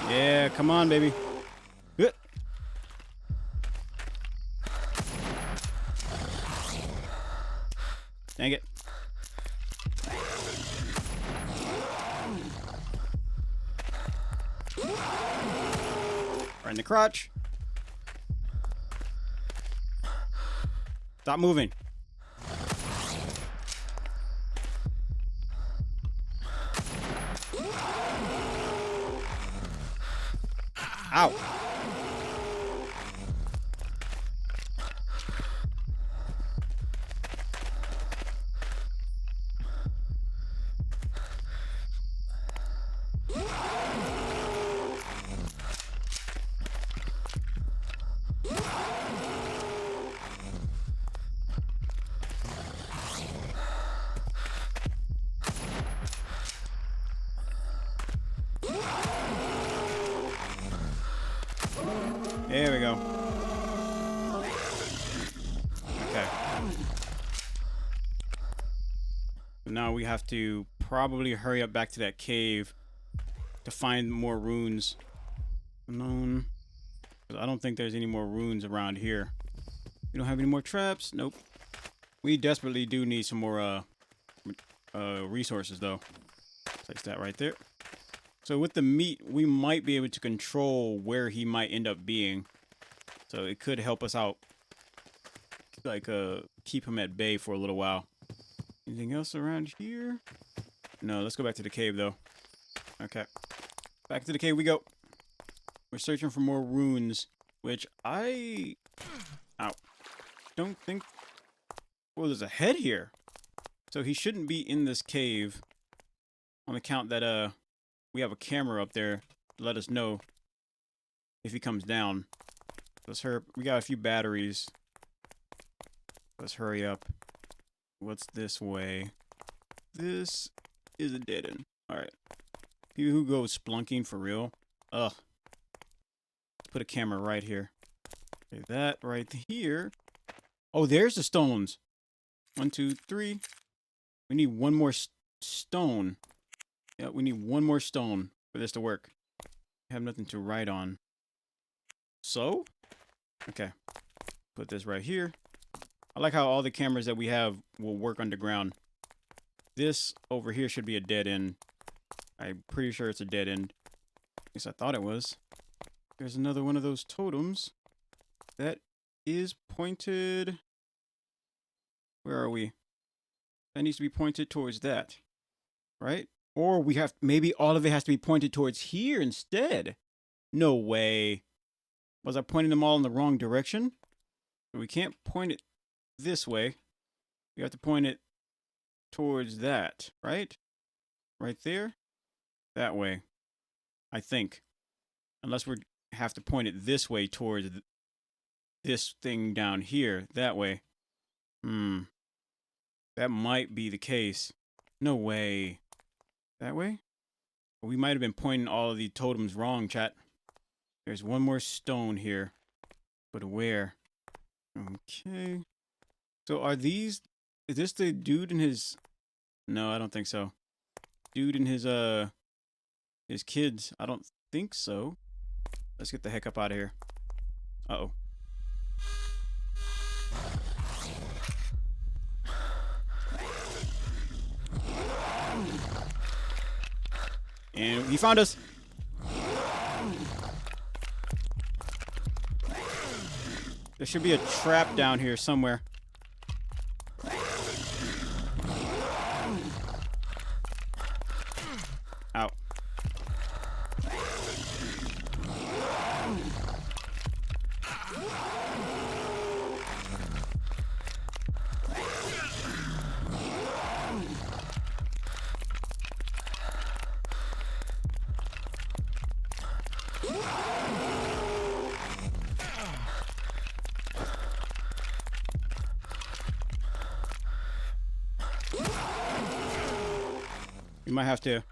Yeah, come on, baby. Good. Dang it. Right in the crotch. Stop moving. Ow. There we go. Okay. Now we have to probably hurry up back to that cave to find more runes. Unknown. I don't think there's any more runes around here. We don't have any more traps. Nope. We desperately do need some more resources though. Place that right there. So with the meat, we might be able to control where he might end up being. So it could help us out. Like, keep him at bay for a little while. Anything else around here? No, let's go back to the cave, though. Okay. Back to the cave we go. We're searching for more runes, which I... Ow. Don't think... Well, there's a head here. So he shouldn't be in this cave. On account that, we have a camera up there to let us know if he comes down. Let's hurry up. We got a few batteries. Let's hurry up. What's this way? This is a dead end. Alright. People who go splunking for real. Ugh. Let's put a camera right here. Okay, that right here. Oh, there's the stones. 1, 2, 3. We need one more stone. Yeah, we need one more stone for this to work. I have nothing to write on. So? Okay. Put this right here. I like how all the cameras that we have will work underground. This over here should be a dead end. I'm pretty sure it's a dead end. At least I thought it was. There's another one of those totems. That is pointed... Where are we? That needs to be pointed towards that. Right? Or we have... Maybe all of it has to be pointed towards here instead. No way. Was I pointing them all in the wrong direction? So we can't point it this way. We have to point it towards that, right? Right there? That way. I think. Unless we have to point it this way towards this thing down here. That way. That might be the case. No way. That way? We might have been pointing all of the totems wrong, chat. There's one more stone here. But where? Okay. So are these... Is this the dude and his... No, I don't think so. Dude and his kids. I don't think so. Let's get the heck up out of here. Uh-oh. And he found us. There should be a trap down here somewhere. Out. You might have to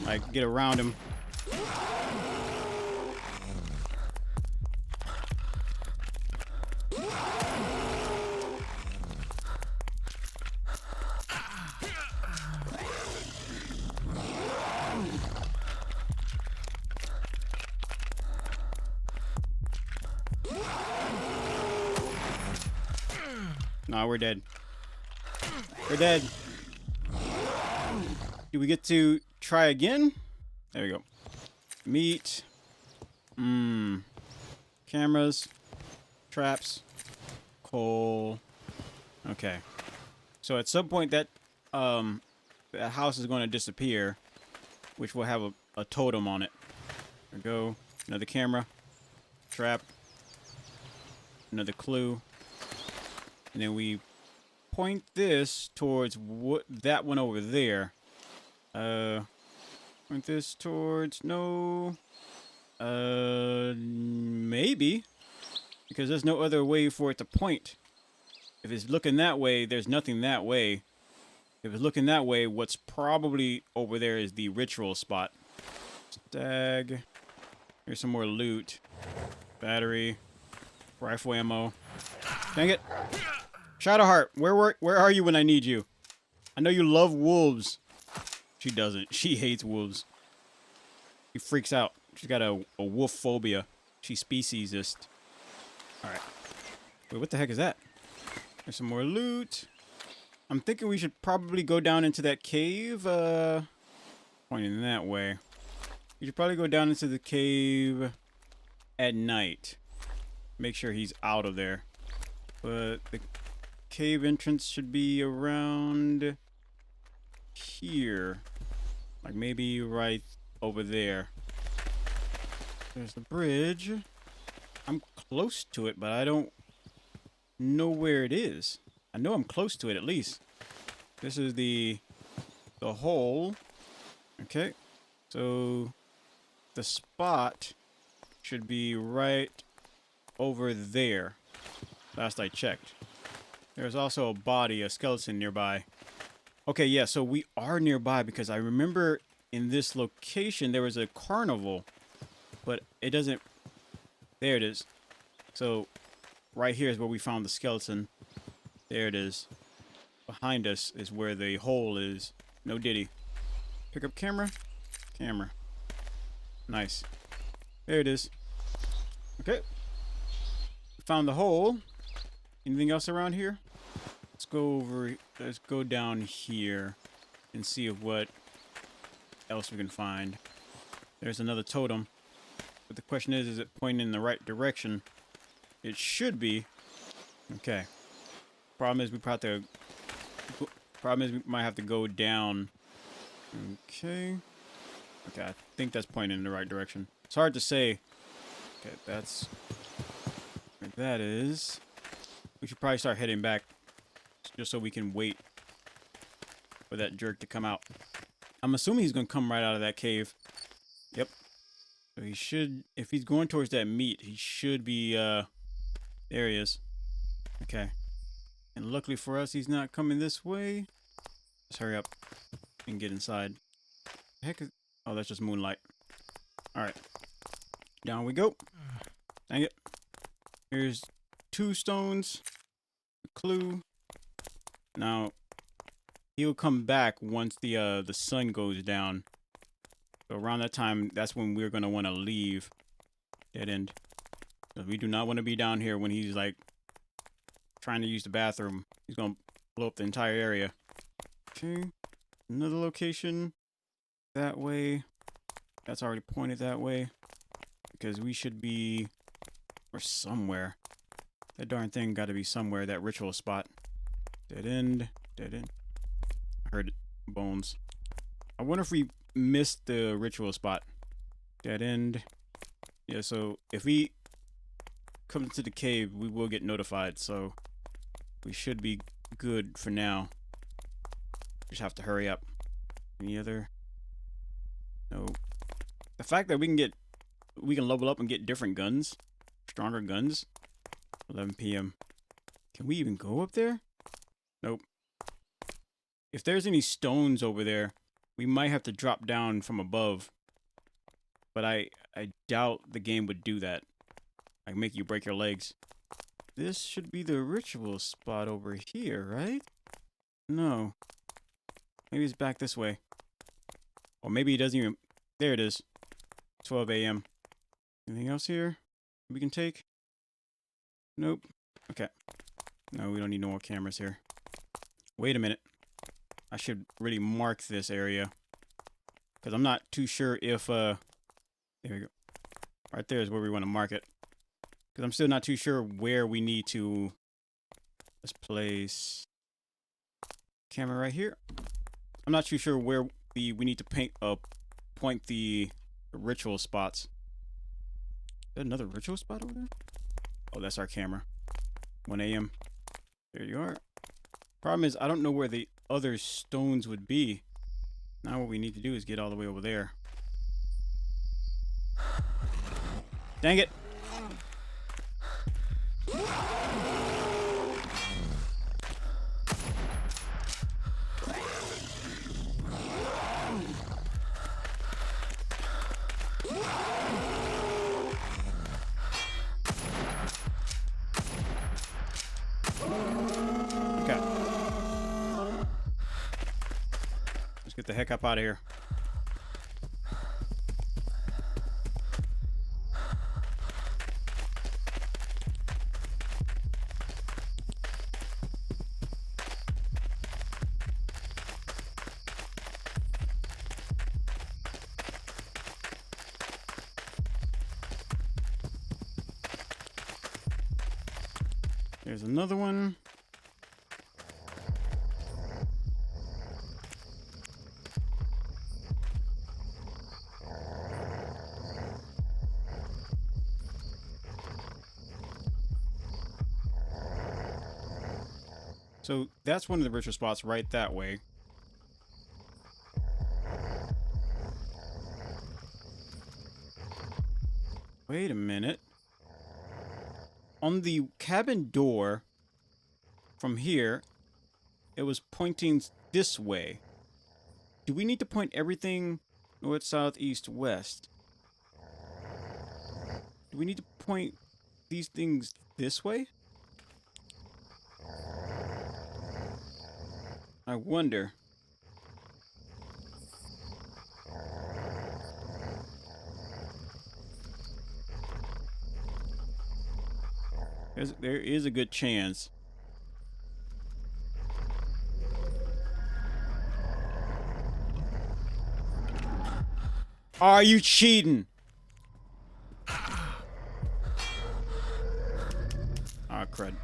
like get around him. No, we're dead. We're dead. Do we get to try again? There we go. Meat. Cameras. Traps. Coal. Okay. So at some point that house is going to disappear. which will have a totem on it. There we go. Another camera. Trap. Another clue. And then we point this towards that one over there. Point this towards, no. Maybe. Because there's no other way for it to point. If it's looking that way, there's nothing that way. If it's looking that way, what's probably over there is the ritual spot. Stag. Here's some more loot. Battery. Rifle ammo. Dang it. Shadowheart, where are you when I need you? I know you love wolves. She doesn't. She hates wolves. She freaks out. She's got a wolf phobia. She's speciesist. Alright. Wait, what the heck is that? There's some more loot. I'm thinking we should probably go down into that cave. Pointing that way. We should probably go down into the cave at night. Make sure he's out of there. But the cave entrance should be around here. Like maybe right over there. There's the bridge. I'm close to it, but I don't know where it is. I know I'm close to it at least. This is the hole. Okay. So the spot should be right over there. Last I checked. There's also a body, a skeleton nearby. Okay, yeah, so we are nearby because I remember in this location there was a carnival, but it doesn't. There it is. So right here is where we found the skeleton. There it is. Behind us is where the hole is. No diddy. Pick up camera. Camera. Nice. There it is. Okay. Found the hole. Anything else around here? Let's go over. Let's go down here and see what else we can find. There's another totem. But the question is it pointing in the right direction? It should be. Okay. Problem is we might have to go down. Okay. Okay, I think that's pointing in the right direction. It's hard to say. Okay, that's where that is. We should probably start heading back just so we can wait for that jerk to come out. I'm assuming he's going to come right out of that cave. Yep. So he should, if he's going towards that meat, he should be, there he is. Okay. And luckily for us, he's not coming this way. Let's hurry up and get inside. The heck is, oh, that's just moonlight. Alright. Down we go. Dang it. Here's 2 stones. A clue. Now, he'll come back once the sun goes down. So around that time, that's when we're going to want to leave. Dead end. Because we do not want to be down here when he's like trying to use the bathroom. He's going to blow up the entire area. Okay. Another location. That way. That's already pointed that way. Because we should be or somewhere. That darn thing got to be somewhere. That ritual spot. Dead end. Dead end. I heard bones. I wonder if we missed the ritual spot. Dead end. Yeah, so if we come to the cave, we will get notified. So we should be good for now. Just have to hurry up. Any other? No. The fact that we can level up and get different guns, stronger guns. 11 p.m. Can we even go up there? Nope. If there's any stones over there, we might have to drop down from above. But I doubt the game would do that. Like make you break your legs. This should be the ritual spot over here, right? No. Maybe it's back this way. Or maybe it doesn't even... There it is. 12 a.m. Anything else here we can take? Nope. Okay. No, we don't need no more cameras here. Wait a minute. I should really mark this area. Because I'm not too sure if... There we go. Right there is where we want to mark it. Because I'm still not too sure where we need to... Let's place... Camera right here. I'm not too sure where we need to point the ritual spots. Is there another ritual spot over there? Oh, that's our camera. 1 a.m. There you are. Problem is, I don't know where the other stones would be. Now what we need to do is get all the way over there. Dang it! Okay. Let's get the heck up out of here. There's another one. So that's one of the ritual spots right that way. Wait a minute. On the cabin door from here, it was pointing this way. Do we need to point everything north, south, east, west? Do we need to point these things this way? I wonder. There is a good chance. Are you cheating? Ah, crud.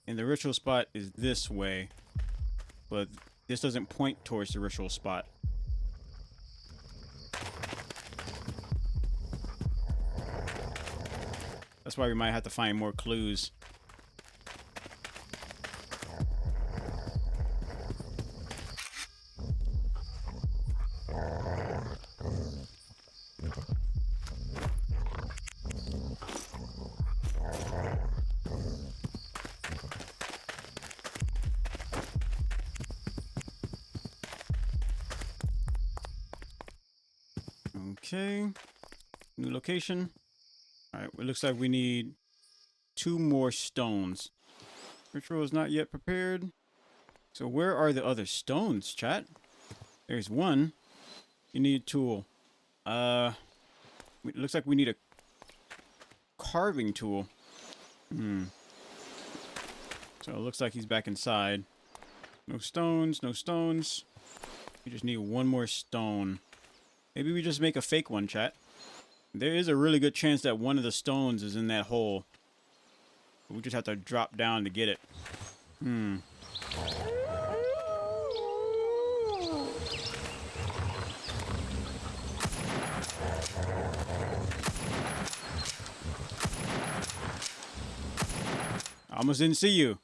And the ritual spot is this way, but this doesn't point towards the ritual spot. That's why we might have to find more clues. Okay, new location. All right, it looks like we need 2 more stones. Ritual is not yet prepared. So where are the other stones, chat? There's one. You need a tool. It looks like we need a carving tool. So it looks like he's back inside. No stones, no stones. We just need 1 more stone. Maybe we just make a fake one, chat. There is a really good chance that one of the stones is in that hole. We just have to drop down to get it. I almost didn't see you.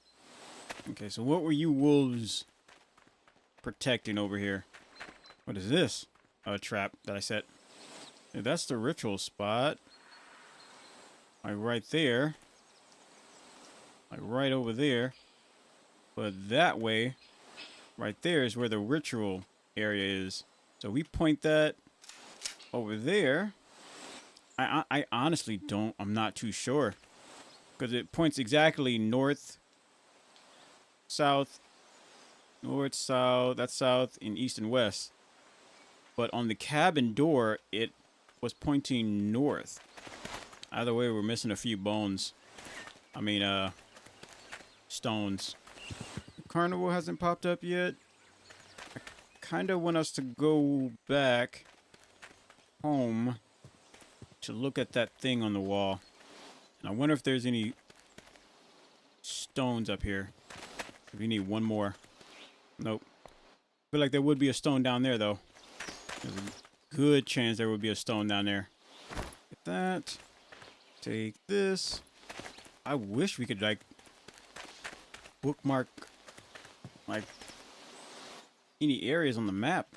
Okay, so what were you wolves protecting over here? What is this? A trap that I set. Yeah, that's the ritual spot. Like right there. Like right over there. But that way, right there is where the ritual area is. So we point that over there. I honestly I'm not too sure. Because it points exactly north, south, north, south. That's south, and east and west. But on the cabin door, it was pointing north. Either way, we're missing a few bones. I mean, stones. The carnival hasn't popped up yet. I kind of want us to go back home to look at that thing on the wall. And I wonder if there's any stones up here. We need one more. Nope. Feel like there would be a stone down there, though. There's a good chance there would be a stone down there. Get that. Take this. I wish we could, like, bookmark, like, any areas on the map.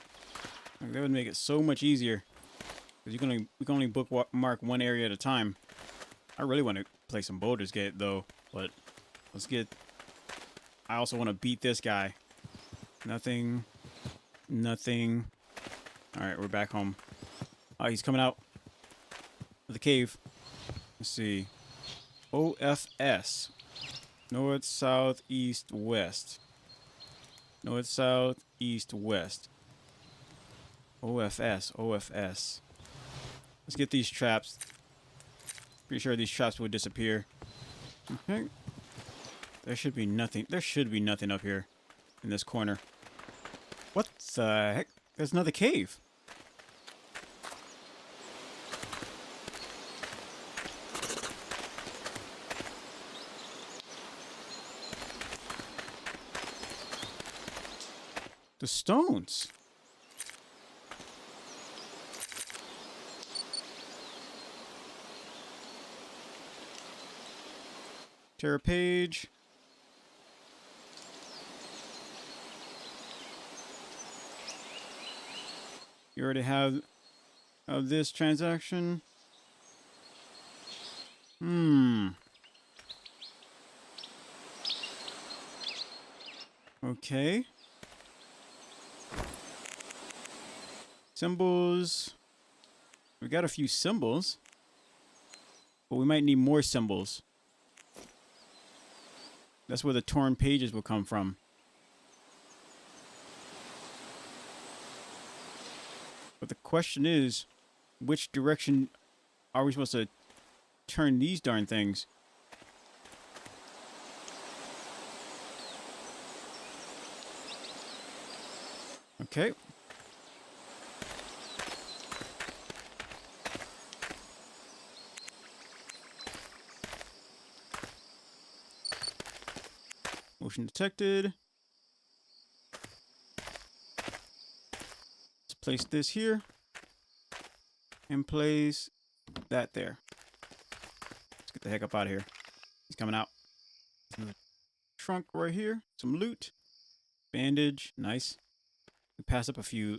Like, that would make it so much easier. Because we can only bookmark one area at a time. I really want to play some Baldur's Gate, though. But let's get... I also want to beat this guy. Nothing. Nothing. Alright, we're back home. Oh, he's coming out of the cave. Let's see. OFS. North, south, east, west. North, south, east, west. OFS. OFS. Let's get these traps. Pretty sure these traps would disappear. Okay. There should be nothing. There should be nothing up here in this corner. What the heck? There's another cave. The stones. Terra page. You already have this transaction. Okay. Symbols. We got a few symbols. But we might need more symbols. That's where the torn pages will come from. But the question is, which direction are we supposed to turn these darn things? Okay. Motion detected. Let's place this here. And place that there. Let's get the heck up out of here. He's coming out. Another trunk right here. Some loot. Bandage. Nice. We passed up a few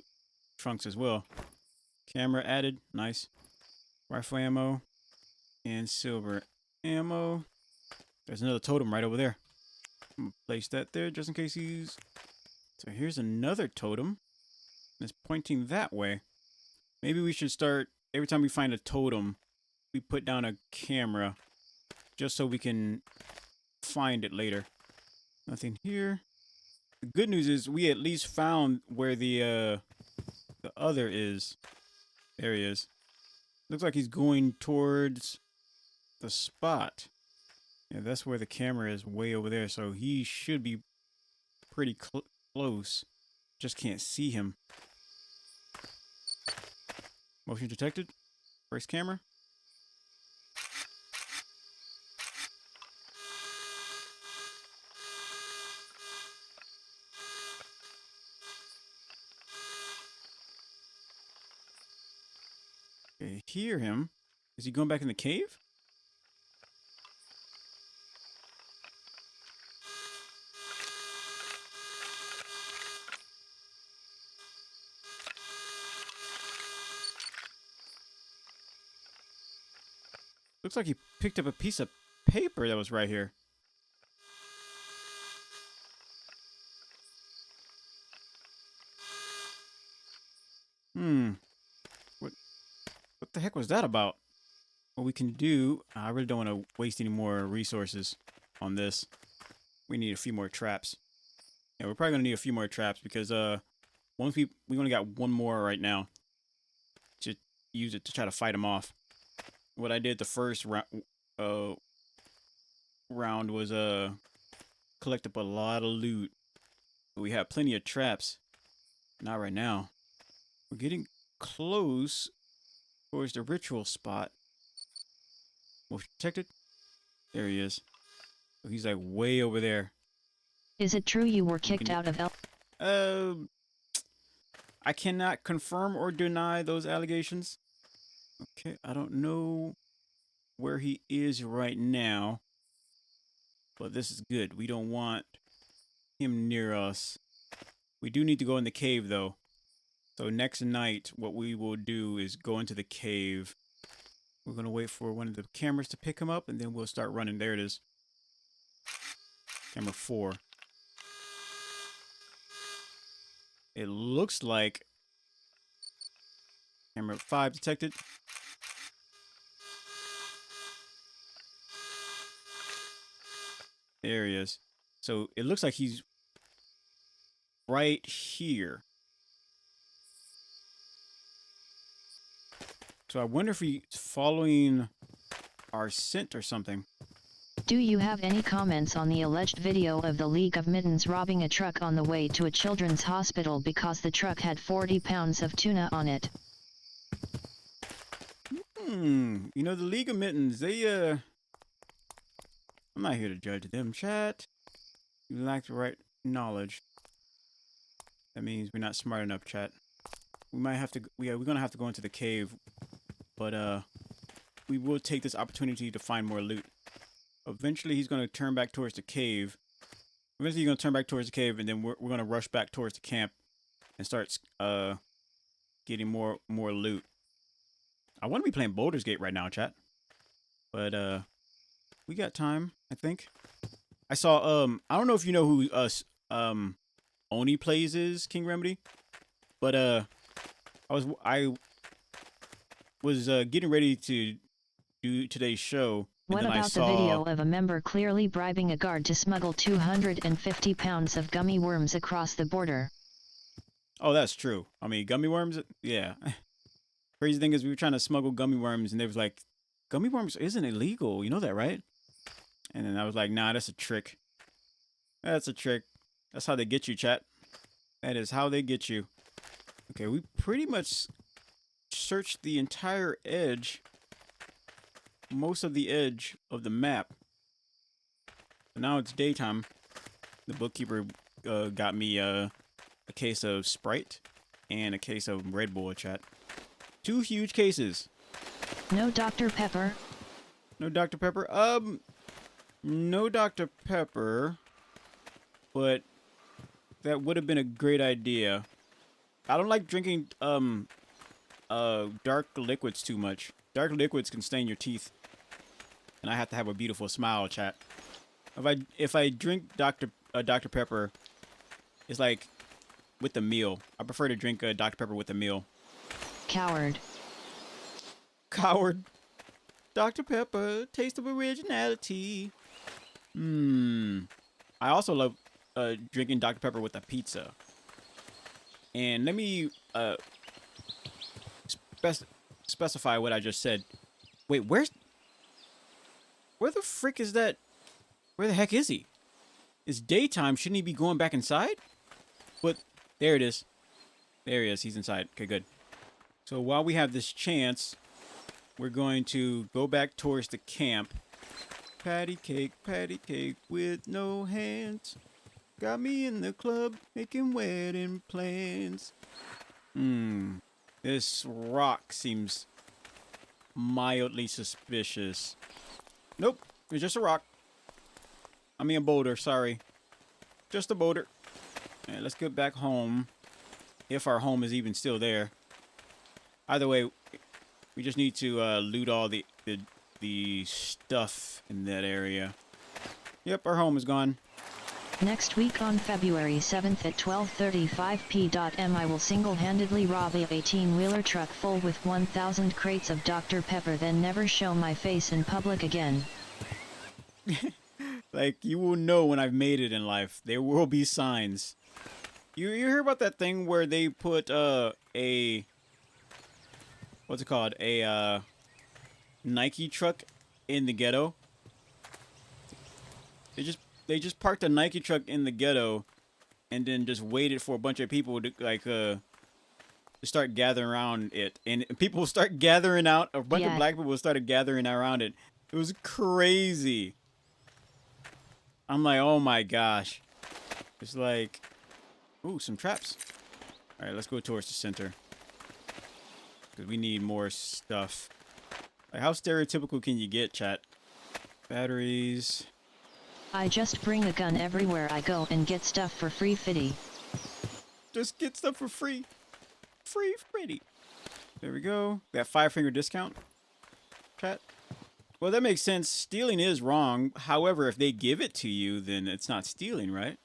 trunks as well. Camera added. Nice. Rifle ammo. And silver ammo. There's another totem right over there. I'm gonna place that there just in case he's... So here's another totem. It's pointing that way. Maybe we should start... Every time we find a totem, we put down a camera. Just so we can find it later. Nothing here. The good news is we at least found where the other is. There he is. Looks like he's going towards the spot. Yeah, that's where the camera is, way over there. So he should be pretty close. Just can't see him. Motion detected. First camera. Okay, hear him. Is he going back in the cave? Looks like he picked up a piece of paper that was right here. What the heck was that about? What we can do... I really don't want to waste any more resources on this. We need a few more traps. Yeah, we're probably gonna need a few more traps because once we only got one more right now to use it to try to fight him off. What I did the first uh round was collect up a lot of loot. We have plenty of traps. Not right now. We're getting close towards the ritual spot. Motion detected. There he is. So he's like way over there. Is it true you were kicked out of Uh, I cannot confirm or deny those allegations. Okay, I don't know where he is right now, but this is good. We don't want him near us. We do need to go in the cave though. So next night, what we will do is go into the cave. We're gonna wait for one of the cameras to pick him up, and then we'll start running. There it is. Camera 4. It looks like camera 5 detected. There he is. So it looks like he's right here. So I wonder if he's following our scent or something. Do you have any comments on the alleged video of the League of Mittens robbing a truck on the way to a children's hospital because the truck had 40 pounds of tuna on it? You know, the League of Mittens, I'm not here to judge them, chat. You lack the right knowledge. That means we're not smart enough, chat. We might have to, we're gonna have to go into the cave, but we will take this opportunity to find more loot. Eventually, he's gonna turn back towards the cave. Eventually, he's gonna turn back towards the cave, and then we're gonna rush back towards the camp and start getting more loot. I want to be playing Baldur's Gate right now, chat, but we got time, I think. I saw I don't know if you know who Oni plays is King Remedy, but I was getting ready to do today's show. What about the video of a member clearly bribing a guard to smuggle 250 pounds of gummy worms across the border? Oh, that's true. I mean, gummy worms, yeah. Crazy thing is we were trying to smuggle gummy worms and they was like, gummy worms isn't illegal. You know that, right? And then I was like, nah, that's a trick. That's a trick. That's how they get you, chat. That is how they get you. Okay, we pretty much searched the entire edge. Most of the edge of the map. So now it's daytime. The bookkeeper got me a case of Sprite and a case of Red Bull, chat. 2 huge cases. No Dr. Pepper? No Dr. Pepper? No Dr. Pepper. But that would have been a great idea. I don't like drinking dark liquids too much. Dark liquids can stain your teeth. And I have to have a beautiful smile, chat. If I drink Dr. Pepper, it's like with the meal. I prefer to drink Dr. Pepper with the meal. Coward. Coward. Dr. Pepper, taste of originality. I also love drinking Dr. Pepper with a pizza. And let me specify what I just said. Wait, where the frick is that? Where the heck is he? It's daytime. Shouldn't he be going back inside? But there it is. There he is. He's inside. Okay, good. So while we have this chance, we're going to go back towards the camp. Patty cake with no hands. Got me in the club making wedding plans. This rock seems mildly suspicious. Nope, it's just a rock. I mean a boulder, sorry. Just a boulder. Alright, let's get back home. If our home is even still there. Either way, we just need to loot all the stuff in that area. Yep, our home is gone. Next week on February 7th at 12:35 p.m. I will single-handedly rob a 18-wheeler truck full with 1,000 crates of Dr. Pepper, then never show my face in public again. Like, you will know when I've made it in life. There will be signs. You hear about that thing where they put a what's it called? A Nike truck in the ghetto. They just they just parked a Nike truck in the ghetto and then just waited for a bunch of people to to start gathering around it. And people start gathering out, a bunch of Yeah. black people started gathering around it. It was crazy. I'm like, "Oh my gosh." It's like, ooh, some traps. All right, let's go towards the center. Because we need more stuff. Like, how stereotypical can you get, chat? Batteries. I just bring a gun everywhere I go and get stuff for free fitty. Just get stuff for free. Free Freddy. There we go. That 5-finger discount, chat. Well, that makes sense. Stealing is wrong. However, if they give it to you, then it's not stealing, right?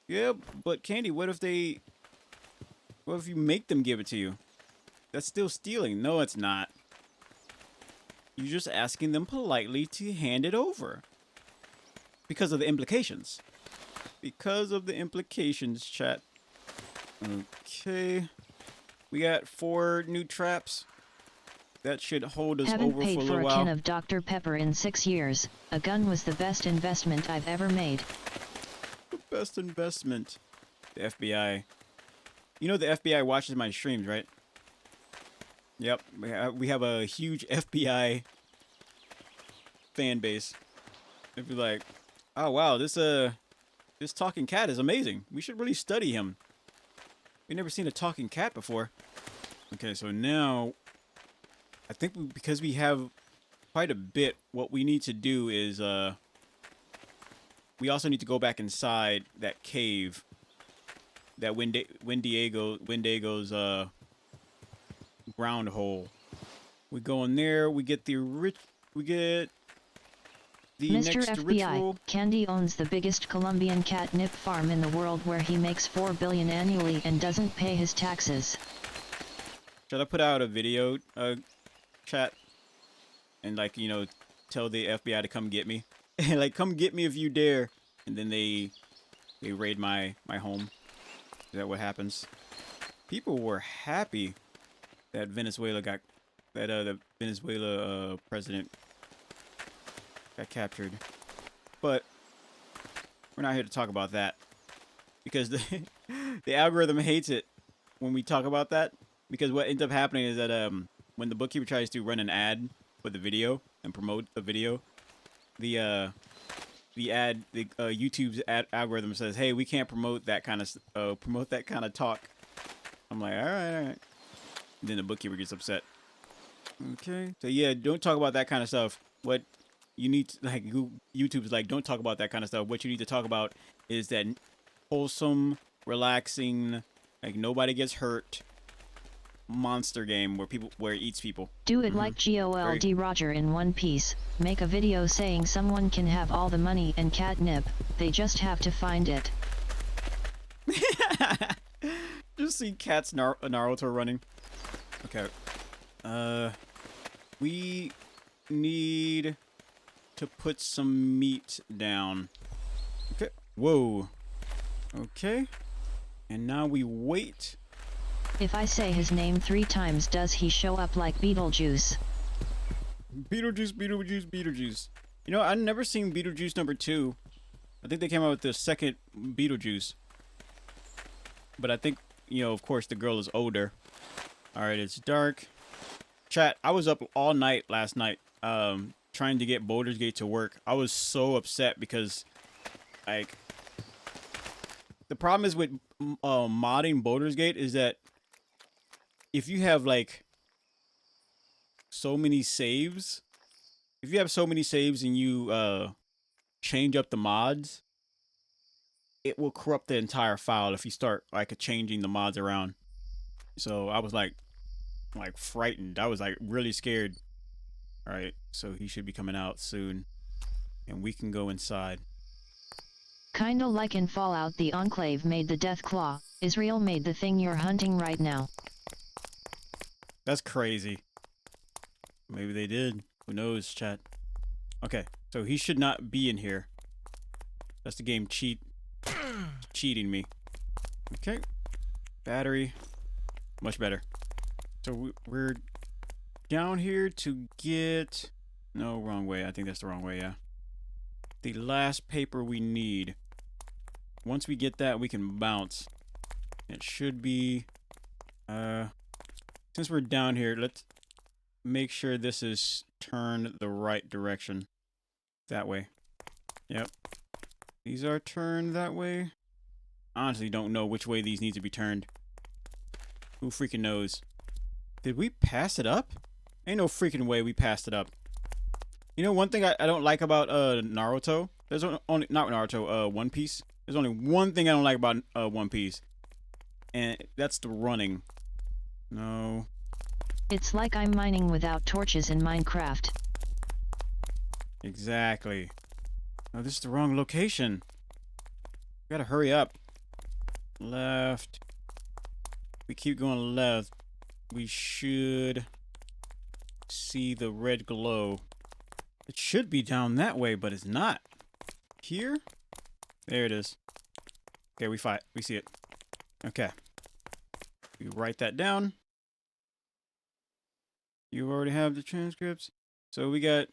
Yeah, but Candy, what if you make them give it to you? That's still stealing. No, it's not. You're just asking them politely to hand it over. Because of the implications. Because of the implications, chat. Okay. We got 4 new traps. That should hold us Haven't over paid for a for little a can while. of Dr. Pepper in 6 years. A gun was the best investment I've ever made. The best investment. The FBI. You know the FBI watches my streams, right? Yep. We have a huge FBI fan base. They'd be like, oh wow, this talking cat is amazing. We should really study him. We've never seen a talking cat before. Okay, so now I think because we have quite a bit, what we need to do is we also need to go back inside that cave, that Wendigo's ground hole. We go in there. We get the Mr. next FBI, ritual. Candy owns the biggest Colombian catnip farm in the world where he makes $4 billion annually and doesn't pay his taxes. Should I put out a video, chat, and tell the FBI to come get me? Like, come get me if you dare. And then they raid my home. Is that what happens? People were happy that the Venezuela president got captured. But we're not here to talk about that because the algorithm hates it when we talk about that, because what ends up happening is that when the bookkeeper tries to run an ad for the video and promote the video, the YouTube's algorithm says, "Hey, we can't promote that kind of talk." I'm like, all right. And then the bookkeeper gets upset. Okay. So yeah, don't talk about that kind of stuff. What you need to, YouTube's like, don't talk about that kind of stuff. What you need to talk about is that wholesome, relaxing, like nobody gets hurt monster game where it eats people. Do it like GOLD Roger in One Piece. Make a video saying someone can have all the money and catnip, they just have to find it. Just see cats Naruto running. Okay. We need to put some meat down. Okay. Whoa. Okay. And now we wait. If I say his name 3 times, does he show up like Beetlejuice? Beetlejuice. You know, I've never seen Beetlejuice number 2. I think they came out with the second Beetlejuice. But I think, of course, the girl is older. Alright, it's dark. Chat, I was up all night last night trying to get Baldur's Gate to work. I was so upset because, like, the problem is with modding Baldur's Gate is that if you have, like, so many saves, and you change up the mods, it will corrupt the entire file if you start, like, changing the mods around. So I was, like frightened. I was, like, really scared. All right, so he should be coming out soon, and we can go inside. Kinda like in Fallout, the Enclave made the Death Claw. Israel made the thing you're hunting right now. That's crazy. Maybe they did. Who knows, chat? Okay, so he should not be in here. That's the game cheating me. Okay, battery, much better. So we're down here to get... No, wrong way. I think that's the wrong way, yeah. The last paper we need. Once we get that, we can bounce. It should be... Since we're down here, let's make sure this is turned the right direction. That way. Yep. These are turned that way. Honestly, don't know which way these need to be turned. Who freaking knows? Did we pass it up? Ain't no freaking way we passed it up. You know, one thing I don't like about Naruto. There's only not Naruto. One Piece. There's only one thing I don't like about One Piece, and that's the running. No. It's like I'm mining without torches in Minecraft. Exactly. Oh, this is the wrong location. We gotta hurry up. Left. We keep going left. We should see the red glow. It should be down that way, but it's not. Here? There it is. Okay, we see it. Okay. We write that down. You already have the transcripts. So we got...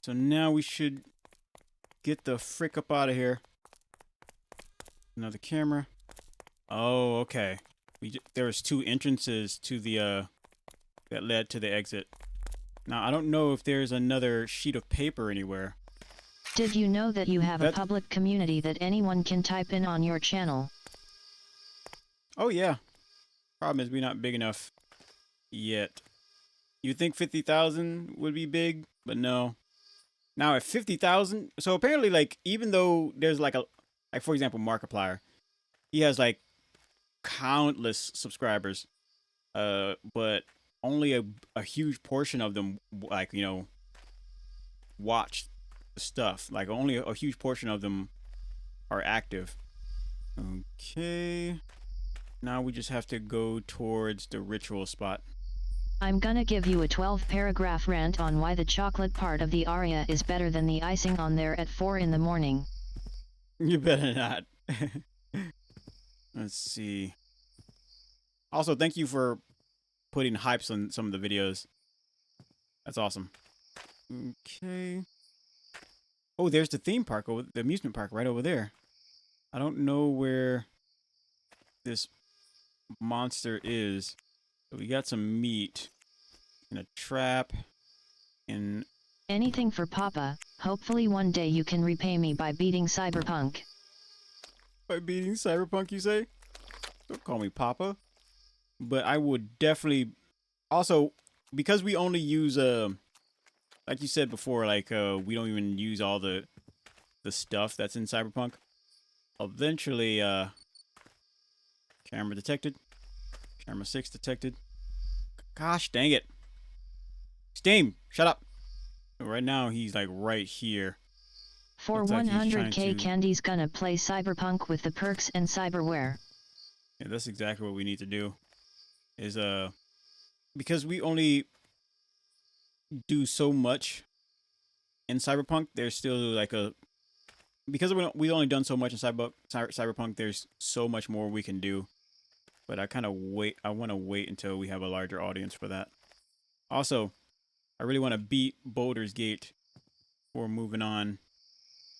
So now we should get the frick up out of here. Another camera. Oh, okay. There was two entrances to the that led to the exit. Now I don't know if there's another sheet of paper anywhere. Did you know that you have a public community that anyone can type in on your channel? Oh yeah. Problem is we're not big enough yet. You think 50,000 would be big, but no. Now at 50,000, so apparently like even though there's like for example Markiplier, he has like countless subscribers, but only a huge portion of them like watch the stuff. Like only a huge portion of them are active. Okay, now we just have to go towards the ritual spot. I'm gonna give you a 12-paragraph rant on why the chocolate part of the aria is better than the icing on there at 4 in the morning. You better not. Let's see. Also, thank you for putting hypes on some of the videos. That's awesome. Okay. Oh, there's the theme park, the amusement park right over there. I don't know where this monster is. So we got some meat and a trap and... Anything for Papa. Hopefully one day you can repay me by beating Cyberpunk. By beating Cyberpunk, you say? Don't call me Papa. But I would definitely... Also, because we only use, like you said before, like, we don't even use all the stuff that's in Cyberpunk. Eventually, camera detected. Camera 6 detected. Gosh dang it. Steam, shut up. Right now, he's like right here. For 100k Candy's gonna play Cyberpunk with the perks and cyberware. Yeah, that's exactly what we need to do. Is, because we only do so much in Cyberpunk, there's still like because we only done so much in Cyberpunk, there's so much more we can do. But I want to wait until we have a larger audience for that. Also, I really want to beat Boulder's Gate before moving on.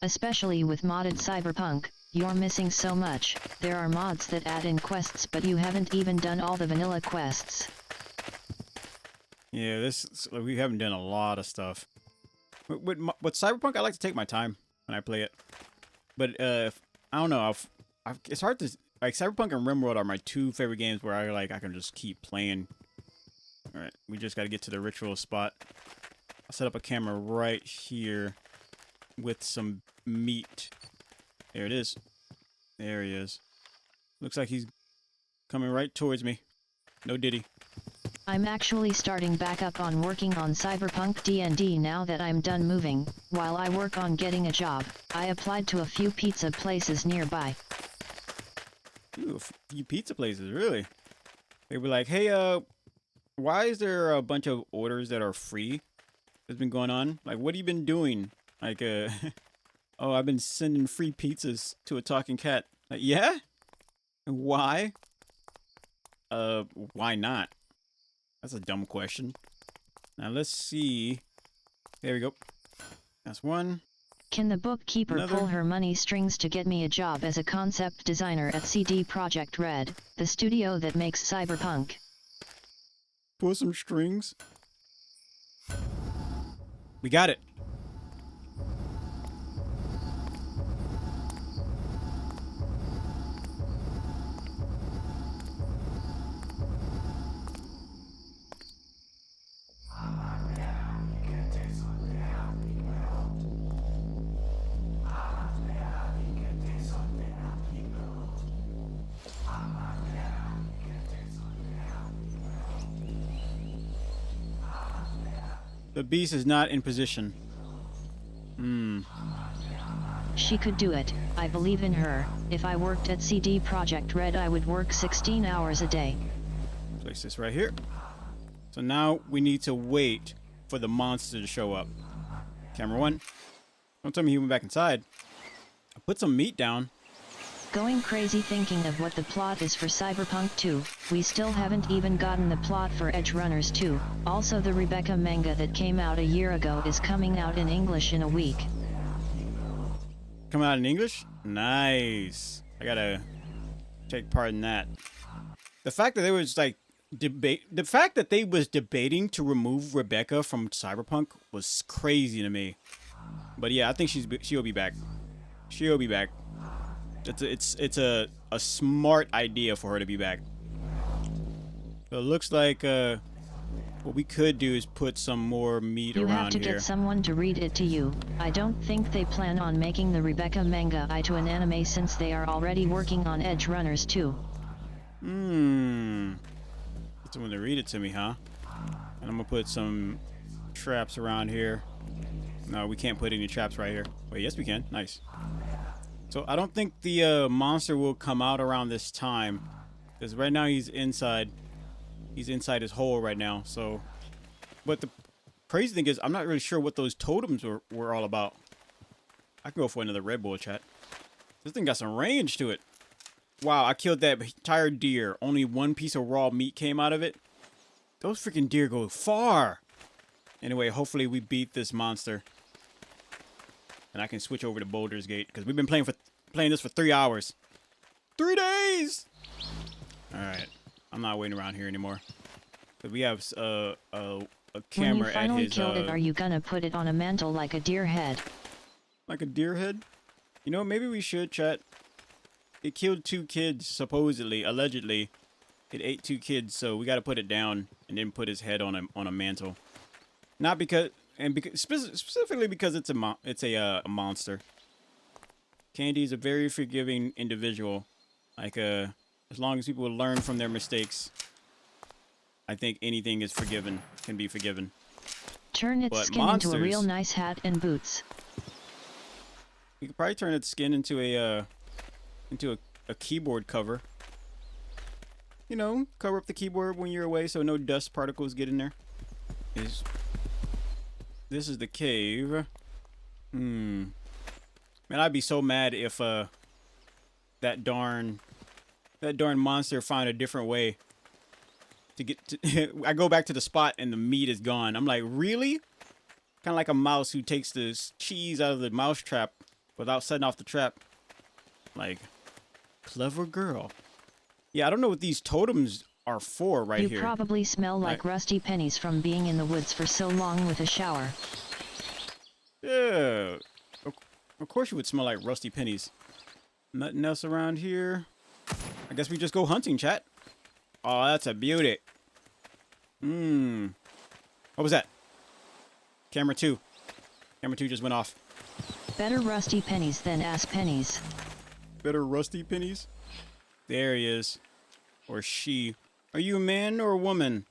Especially with modded Cyberpunk, you're missing so much. There are mods that add in quests, but you haven't even done all the vanilla quests. Yeah, we haven't done a lot of stuff. With Cyberpunk, I like to take my time when I play it. But I don't know. It's hard to... Like, Cyberpunk and RimWorld are my two favorite games where I can just keep playing. Alright, we just gotta get to the ritual spot. I'll set up a camera right here with some meat. There it is. There he is. Looks like he's coming right towards me. No diddy. I'm actually starting back up on working on Cyberpunk D&D now that I'm done moving. While I work on getting a job, I applied to a few pizza places nearby. Ooh, a few pizza places, really? They were like, hey, why is there a bunch of orders that are free? has been going on? Like, what have you been doing? Like, oh, I've been sending free pizzas to a talking cat. Like, yeah? Why? Why not? That's a dumb question. Now, let's see. There we go. That's one. Can the bookkeeper Another. pull her money strings to get me a job as a concept designer at CD Projekt Red, the studio that makes Cyberpunk? Pull some strings. We got it. The beast is not in position. She could do it, I believe in her. If I worked at CD Projekt Red I would work 16 hours a day. Place this right here. So now we need to wait for the monster to show up. Camera one. Don't tell me he went back inside. I put some meat down. Going crazy thinking of what the plot is for Cyberpunk 2, we still haven't even gotten the plot for Edge Runners 2, also the Rebecca manga that came out a year ago is coming out in English in a week. Come out in English? Nice. I gotta take part in that. The fact that they was like the fact that they was debating to remove Rebecca from Cyberpunk was crazy to me. But yeah, I think she'll be back. She'll be back. It's a smart idea for her to be back. So it looks like what we could do is put some more meat You around here. have to get someone to read it to you. I don't think they plan on making the Rebecca manga into an anime since they are already working on Edge Runners 2. Get someone to read it to me, huh? And I'm gonna put some traps around here. No, we can't put any traps right here. Wait, yes we can. Nice. So I don't think the monster will come out around this time, because right now he's inside. He's inside his hole right now. So, but the crazy thing is, I'm not really sure what those totems were all about. I can go for another Red Bull, chat. This thing got some range to it. Wow, I killed that entire deer. Only one piece of raw meat came out of it. Those freaking deer go far. Anyway, hopefully we beat this monster. And I can switch over to Boulder's Gate, because we've been playing this for 3 hours. 3 days! Alright. I'm not waiting around here anymore. But we have a camera at his... When you finally killed it, are you gonna put it on a mantle like a deer head? Like a deer head? You know, maybe we should, chat. It killed 2 kids, supposedly, allegedly. It ate 2 kids, so we gotta put it down and then put his head on a mantle. Not because... And because, specifically because it's a monster. Candy is a very forgiving individual. Like, as long as people learn from their mistakes, I think anything is forgiven, can be forgiven. Turn its skin into a real nice hat and boots. We could probably turn its skin into a keyboard cover. You know, cover up the keyboard when you're away so no dust particles get in there. This is the cave. Man, I'd be so mad if that darn monster found a different way to get to I go back to the spot and the meat is gone. I'm like, really? Kind of like a mouse who takes the cheese out of the mouse trap without setting off the trap. Like, clever girl. Yeah, I don't know what these totems are for right here. You probably smell like rusty pennies from being in the woods for so long with a shower. Yeah. Of course you would smell like rusty pennies. Nothing else around here. I guess we just go hunting, chat. Oh, that's a beauty. What was that? Camera 2. Camera 2 just went off. Better rusty pennies than ass pennies. Better rusty pennies? There he is. Or she. Are you a man or a woman?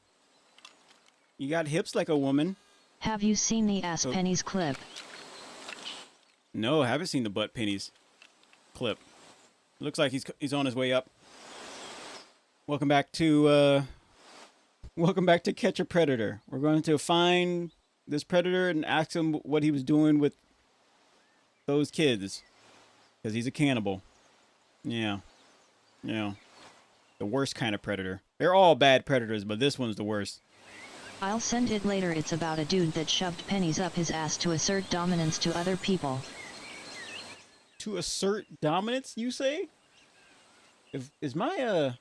You got hips like a woman. Have you seen the ass pennies clip? No, I haven't seen the butt pennies clip. Looks like he's on his way up. Welcome back to Catch a Predator. We're going to find this predator and asked him what he was doing with those kids, because he's a cannibal. Yeah, yeah. The worst kind of predator. They're all bad predators, but this one's the worst. I'll send it later. It's about a dude that shoved pennies up his ass to assert dominance to other people. To assert dominance, you say? Is my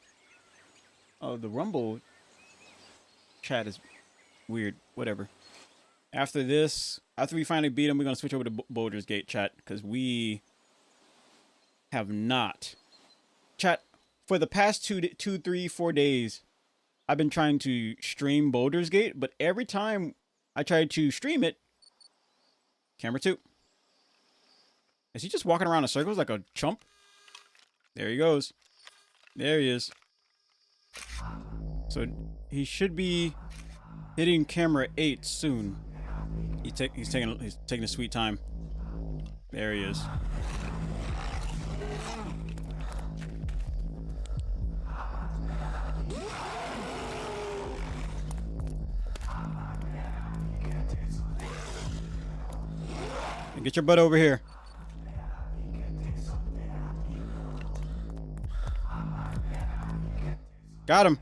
oh, the Rumble chat is weird. Whatever. After this, after we finally beat him, we're gonna switch over to Boulder's Gate chat, because we have not chat for the past 2, 3, 4 days. I've been trying to stream Boulder's Gate, but every time I try to stream it, camera 2. Is he just walking around in circles like a chump? There he goes. There he is. So he should be hitting camera 8 soon. He's taking a sweet time. There he is. Get your butt over here. Got him.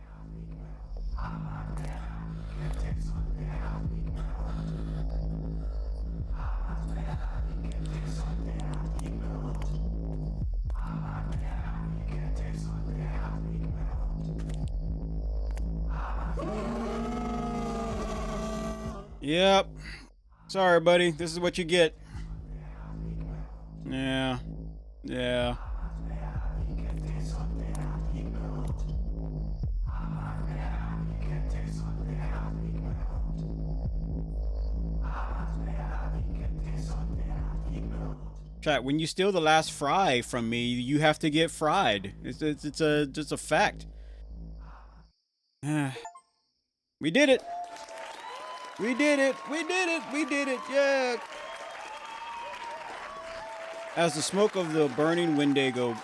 Yep. Sorry, buddy. This is what you get. Yeah. Yeah. Chat, when you steal the last fry from me, you have to get fried. It's just a fact. We did it. We did it. We did it. We did it. Yeah. As the smoke of the burning Wendigo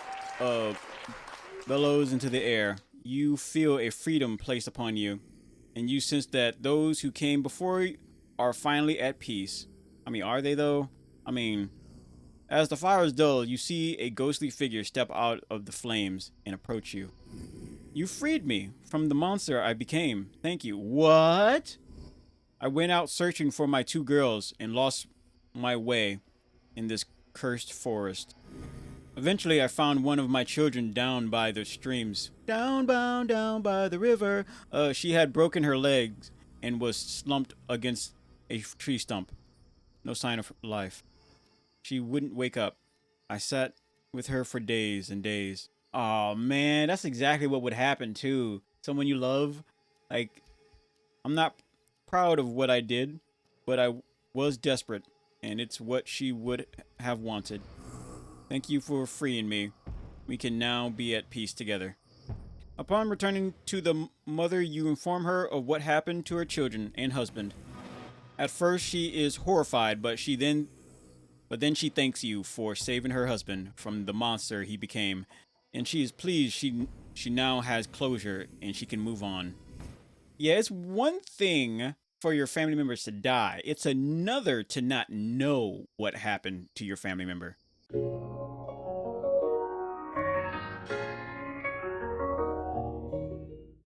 bellows into the air, you feel a freedom placed upon you, and you sense that those who came before you are finally at peace. I mean, are they though? I mean, as the fires dull, you see a ghostly figure step out of the flames and approach you. You freed me from the monster I became. Thank you. What? I went out searching for my 2 girls and lost my way in this cursed forest. Eventually, I found one of my children down by the streams. Down, bound, down by the river. She had broken her legs and was slumped against a tree stump. No sign of life. She wouldn't wake up. I sat with her for days and days. Oh man, that's exactly what would happen too. Someone you love. Like, I'm not proud of what I did, but I was desperate, and it's what she would have wanted. Thank you for freeing me. We can now be at peace together. Upon returning to the mother, you inform her of what happened to her children and husband. At first, she is horrified, but then she thanks you for saving her husband from the monster he became, and she is pleased she now has closure and she can move on. Yeah, it's one thing for your family members to die. It's another to not know what happened to your family member.